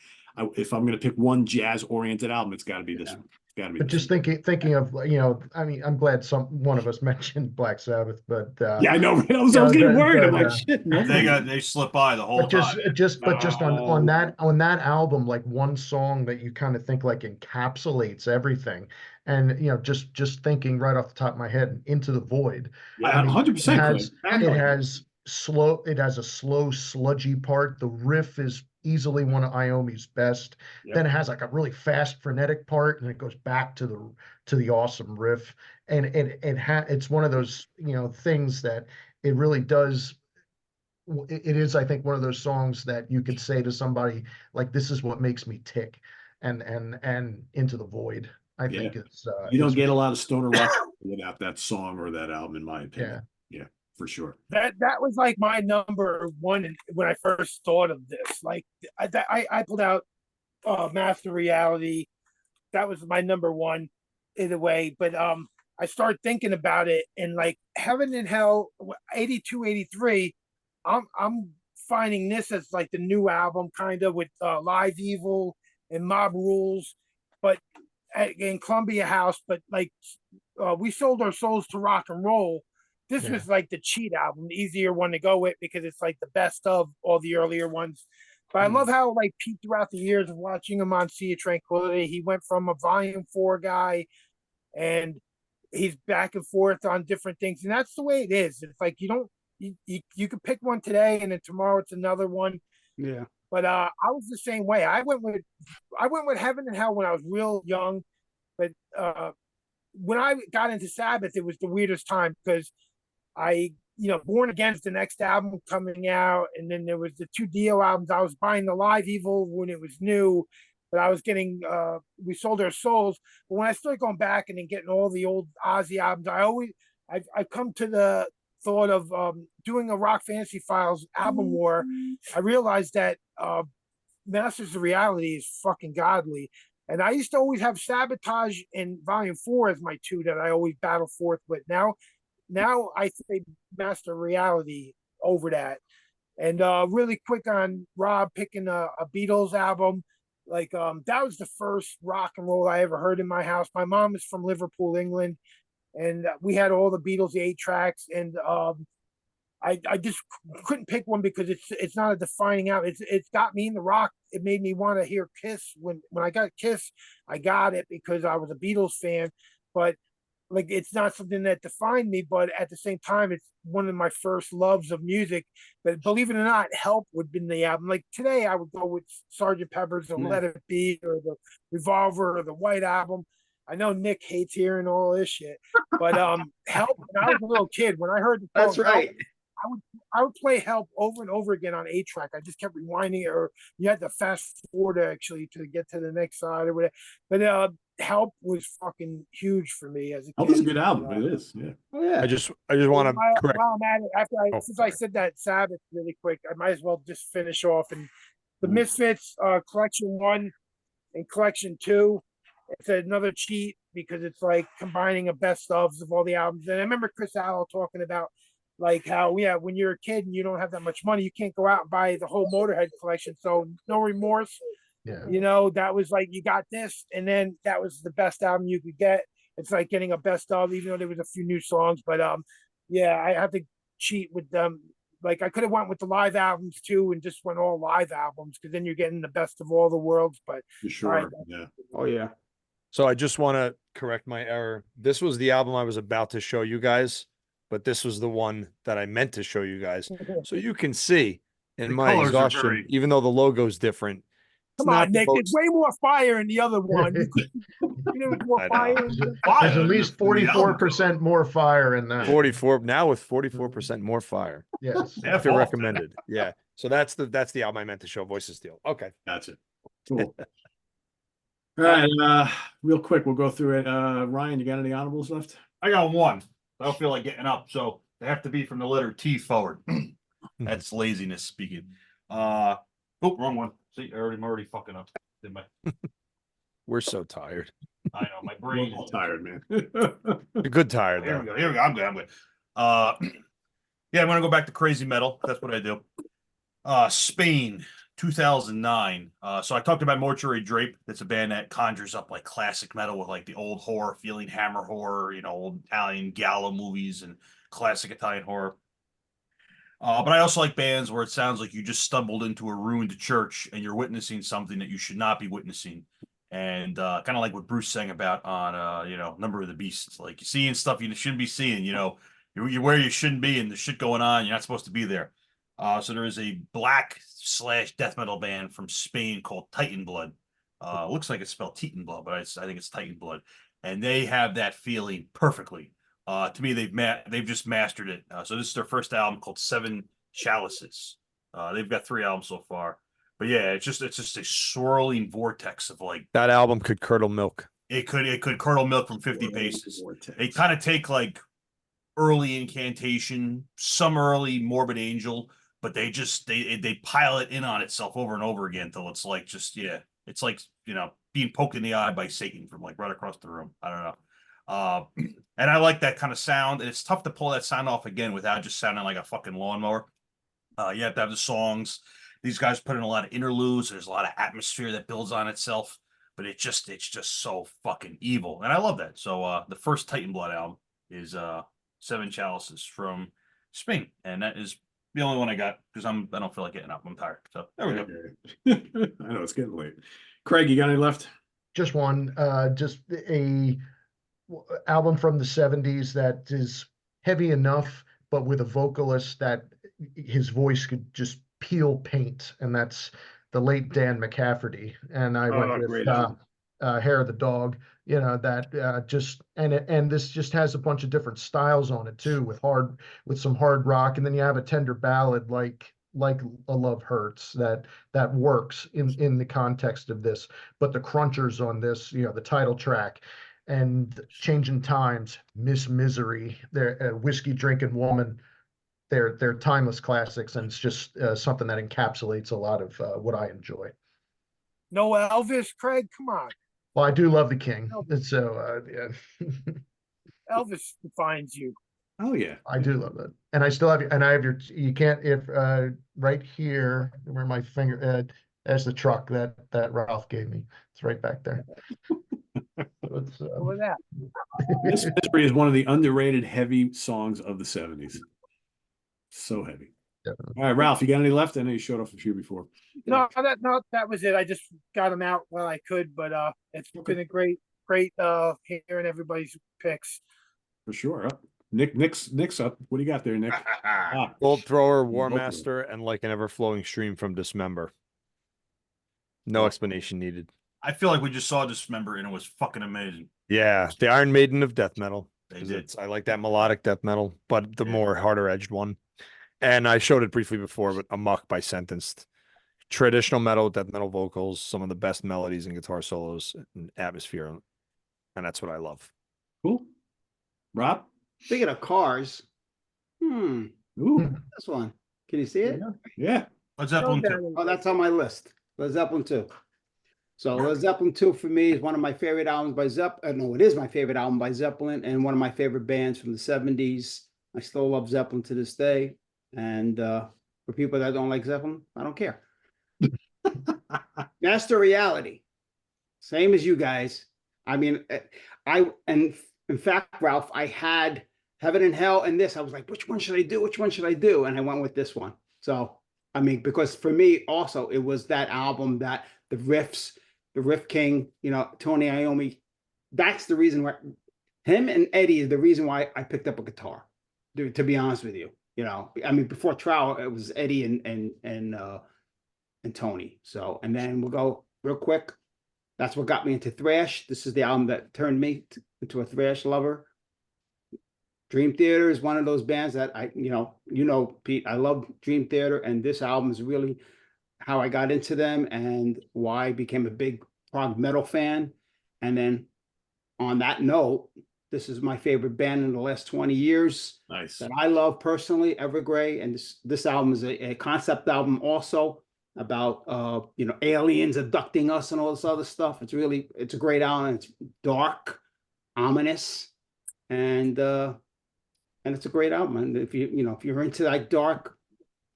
if I'm going to pick one jazz oriented album, it's got to be this one. It's got to be.
But just thinking of, I mean, I'm glad one of us mentioned Black Sabbath, but
yeah, I know. Right? I was getting worried. I'm like, shit.
They slip by the whole time.
Just on that album, like one song that you kind of think like encapsulates everything, and just thinking right off the top of my head, Into the Void.
Yeah, 100%.
It has slow. It has a slow, sludgy part. The riff is easily one of Iommi's best.
Yep.
Then it has like a really fast, frenetic part, and it goes back to the awesome riff. And it's one of those, you know, things that it really does. It is, I think, one of those songs that you could say to somebody like, "This is what makes me tick," and Into the Void. I think it's
you don't get a lot of stoner rock without that song or that album, in my opinion. Yeah, for sure.
That was like my number one when I first thought of this. Like I pulled out Master Reality. That was my number one in a way. But I started thinking about it, and like Heaven and Hell, 82, 83. I'm finding this as like the new album, kind of with Live Evil and Mob Rules, but in Columbia House. But like We Sold Our Souls to Rock and Roll. This
Yeah.
was like the cheat album, the easier one to go with because it's like the best of all the earlier ones. But I love how like Pete, throughout the years of watching him on Sea of Tranquility, he went from a Volume 4 guy, and he's back and forth on different things, and that's the way it is. It's like you could pick one today, and then tomorrow it's another one.
Yeah.
But I was the same way. I went with Heaven and Hell when I was real young, but when I got into Sabbath, it was the weirdest time because Born Again's the next album coming out, and then there was the 2 Dio albums. I was buying the Live Evil when it was new, but I was getting We Sold Our Souls. But when I started going back and then getting all the old Ozzy albums, I come to the thought of doing a Rock Fantasy Files album war. I realized that Masters of Reality is fucking godly. And I used to always have Sabotage and Volume 4 as my 2 that I always battle forth with. Now I say Master Reality over that. And really quick on Rob picking a Beatles album. Like that was the first rock and roll I ever heard in my house. My mom is from Liverpool, England, and we had all the Beatles 8 tracks. And I just couldn't pick one because it's not a defining album. It's got me in the rock. It made me want to hear Kiss. When I got Kiss, I got it because I was a Beatles fan. But like it's not something that defined me, but at the same time, it's one of my first loves of music. But believe it or not, Help would have been the album. Like today, I would go with Sgt. Pepper's or Let It Be or the Revolver or the White Album. I know Nick hates hearing all this shit, but Help. When I was a little kid, when I heard the song,
That's right.
I would play Help over and over again on 8-track. I just kept rewinding it, or you had to fast forward actually to get to the next side or whatever. But Help was fucking huge for me as a kid.
Help is a good album. It is, yeah.
Oh, yeah.
I just want to correct.
While I'm at it, since I said that Sabbath really quick, I might as well just finish off. And the Misfits Collection 1 and Collection 2. It's another cheat because it's like combining a best ofs of all the albums. And I remember Chris Allo talking about like how when you're a kid and you don't have that much money, you can't go out and buy the whole Motorhead collection. So No Remorse.
Yeah.
That was like you got this, and then that was the best album you could get. It's like getting a best of, even though there was a few new songs. But I have to cheat with them. Like I could have went with the live albums too, and just went all live albums because then you're getting the best of all the worlds. But
For sure,
right.
yeah.
Oh, yeah.
So I just want to correct my error. This was the album I was about to show you guys, but this was the one that I meant to show you guys. So you can see in
The
my
colors are
exhaustion,
very-
even though the logo's different. it's
Come
not
on,
the
Nick.
most-
There's way more fire in the other one. There was more
I know.
fire.
There's at least 44% more fire in that.
44 now with 44% more fire.
Yes.
Yeah,
They're
Paul.
recommended. Yeah. So that's the album I meant to show, Voice of Steel. Okay.
That's it. Cool. All right, real quick, we'll go through it. Ryan, you got any honorables left?
I got one. I don't feel like getting up, so they have to be from the letter T forward. That's laziness speaking. Wrong one. See, I'm already fucking up. Did my
We're so tired.
I know my
We're
brain
all
is
tired, man.
You're good tired
Here we
though.
go. Here we go. I'm good. Yeah, I'm gonna go back to crazy metal. That's what I do. Spain, 2009. So I talked about Mortuary Drape. That's a band that conjures up like classic metal with like the old horror feeling, Hammer horror, old Italian Gallo movies and classic Italian horror. But I also like bands where it sounds like you just stumbled into a ruined church and you're witnessing something that you should not be witnessing. And kind of like what Bruce sang about on Number of the Beast. Like you're seeing stuff you shouldn't be seeing, you're you're where you shouldn't be, and there's shit going on. You're not supposed to be there. So there is a black / death metal band from Spain called Titan Blood. Looks like it's spelled Titan Blood, but I think it's Titan Blood, and they have that feeling perfectly. To me, they've just mastered it. So this is their first album called Seven Chalices. They've got 3 albums so far, but yeah, it's just a swirling vortex of like
That album could curdle milk.
it could curdle milk from 50 paces.
Vortex.
They kind of take like early Incantation, some early Morbid Angel, but they pile it in on itself over and over again till it's like it's like being poked in the eye by Satan from like right across the room. I don't know. And I like that kind of sound, and it's tough to pull that sound off again without just sounding like a fucking lawnmower. You have to have the songs. These guys put in a lot of interludes. There's a lot of atmosphere that builds on itself, but it's just so fucking evil, and I love that. So the first Titan Blood album is 7 Chalices from Spain, and that is the only one I got because I don't feel like getting up. I'm tired. So there we go.
I know it's getting late. Craig, you got any left?
Just one, just a album from the 70s that is heavy enough, but with a vocalist that his voice could just peel paint, and that's the late Dan McCafferty. And I went with Hair of the Dog. Just and this just has a bunch of different styles on it too, with some hard rock, and then you have a tender ballad like A Love Hurts that works in the context of this. But the crunchers on this, the title track, and Changing Times, Miss Misery, they're Whiskey Drinking Woman. They're timeless classics, and it's just something that encapsulates a lot of what I enjoy.
No Elvis, Craig, come on.
Well, I do love the King, and so yeah.
Elvis defines you.
Oh yeah,
I do love it, and I still have and I have you can't if right here where my finger there's the truck that Ralph gave me. It's right back there. So it's,
Look at that.
Miss Misery is one of the underrated heavy songs of the 70s. So heavy.
Definitely.
All right, Ralph, you got any left? I know you showed off a few before.
No, that was it. I just got them out while I could, but it's been a great hearing everybody's picks.
For sure. Nick's up. What do you got there, Nick?
Gold Thrower, War
Both of
Master, and Like an Ever-Flowing Stream from Dismember. No explanation needed.
I feel like we just saw Dismember and it was fucking amazing.
Yeah, the Iron Maiden of death metal.
They did.
I like that melodic death metal, but the more harder edged one. And I showed it briefly before, but Amok by Sentenced. Traditional metal, death metal vocals, some of the best melodies and guitar solos and atmosphere. And that's what I love.
Cool. Rob?
Speaking of cars,
Ooh.
this one. Can you see it?
Yeah.
Led Zeppelin 2.
Oh, that's on my list. Led Zeppelin 2. So Led Zeppelin 2 for me is one of my favorite albums by Zeppelin. No, it is my favorite album by Zeppelin and one of my favorite bands from the 70s. I still love Zeppelin to this day. And for people that don't like Zeppelin, I don't care. Master Reality. Same as you guys. I mean, in fact, Ralph, I had Heaven and Hell and this. I was like, which one should I do? Which one should I do? And I went with this one. So, I mean, because for me also, it was that album that the riffs, the Riff King, Tony Iommi, that's the reason why him and Eddie is the reason why I picked up a guitar, to be honest with you. I mean, before Trial, it was Eddie and Tony. So, and then we'll go real quick. That's what got me into thrash. This is the album that turned me into a thrash lover. Dream Theater is one of those bands that Pete, I love Dream Theater, and this album is really how I got into them and why I became a big prog metal fan. And then on that note, this is my favorite band in the last 20 years.
Nice.
That I love personally, Evergrey. And this album is a concept album also about, aliens abducting us and all this other stuff. It's a great album. It's dark, ominous, and it's a great album. And if you're into that dark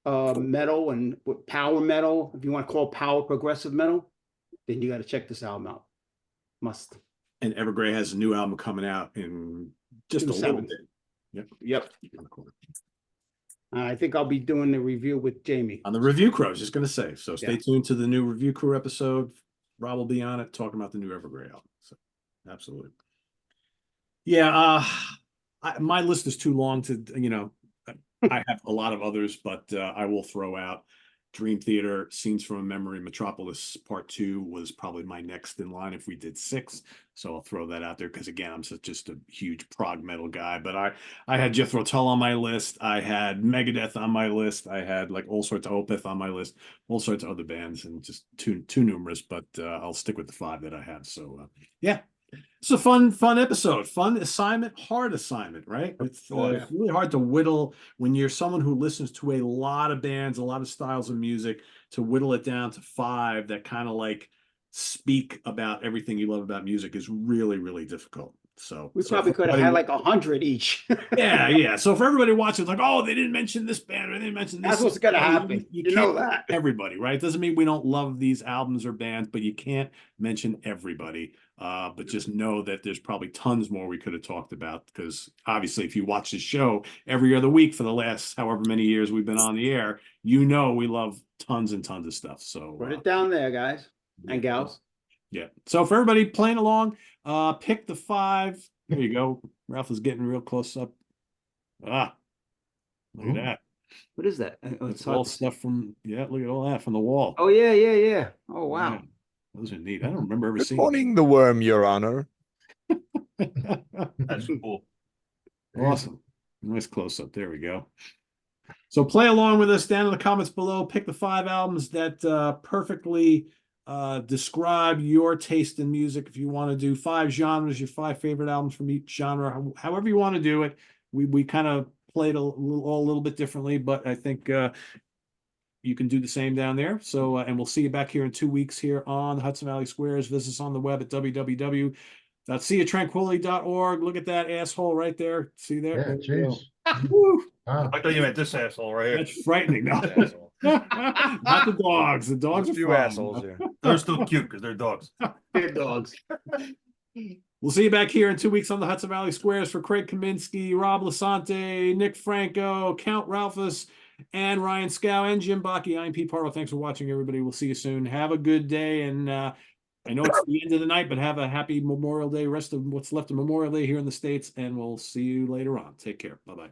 metal and power metal, if you want to call it power progressive metal, then you got to check this album out. Must.
And Evergrey has a new album coming out in just a little bit.
Yep. I think I'll be doing the review with Jamie.
On the review crew, I was just going to say. So stay
Yeah.
tuned to the new review crew episode. Rob will be on it talking about the new Evergrey album. So absolutely. Yeah. my list is too long to, I have a lot of others, but I will throw out Dream Theater, Scenes from a Memory, Metropolis Part 2 was probably my next in line if we did 6. So I'll throw that out there because again, I'm just a huge prog metal guy. But I had Jethro Tull on my list. I had Megadeth on my list. I had like all sorts of Opeth on my list, all sorts of other bands, and just too numerous. But I'll stick with the 5 that I have. So yeah. It's a fun episode, fun assignment, hard assignment, right? It's really hard to whittle when you're someone who listens to a lot of bands, a lot of styles of music, to whittle it down to 5 that kind of like speak about everything you love about music is really, really difficult. So
We probably could have had like 100 each.
yeah. So for everybody watching, it's like, oh, they didn't mention this band or they didn't mention this.
That's what's gonna happen.
You
You
can't
know that.
everybody, right? It doesn't mean we don't love these albums or bands, but you can't mention everybody. But just know that there's probably tons more we could have talked about because obviously, if you watch this show every other week for the last however many years we've been on the air, we love tons and tons of stuff. So
Put it down there, guys and gals.
Yeah. So for everybody playing along, pick the 5. There you go. Ralph is getting real close up. Look at that.
What is that?
It's all stuff from, look at all that from the wall.
Oh, yeah. Oh, wow.
Yeah. Those are neat. I don't remember ever
Good
seeing
morning, the worm, Your Honor.
That's cool.
Awesome. Nice close up. There we go. So play along with us down in the comments below. Pick the 5 albums that perfectly describe your taste in music. If you want to do 5 genres, your 5 favorite albums from each genre, however you want to do it. We kind of played a little bit differently, but I think you can do the same down there. So, and we'll see you back here in 2 weeks here on the Hudson Valley Squares. Visit us on the web at www.seaoftranquility.org. Look at that asshole right there. See there?
Yeah,
There you go.
jeez.
Woo!
Wow.
I thought you meant this asshole right here.
That's frightening. No.
Asshole.
Not the dogs. The dogs
There's a
are
few
fine.
assholes here.
They're still cute because they're dogs.
Good dogs.
We'll see you back here in 2 weeks on the Hudson Valley Squares for Craig Kaminsky, Rob Lasante, Nick Franco, Count Ralphus, and Ryan Scow, and Jim Bakke. I'm Pete Pardo. Thanks for watching, everybody. We'll see you soon. Have a good day. And I know it's the end of the night, but have a happy Memorial Day, rest of what's left of Memorial Day here in the States, and we'll see you later on. Take care. Bye-bye.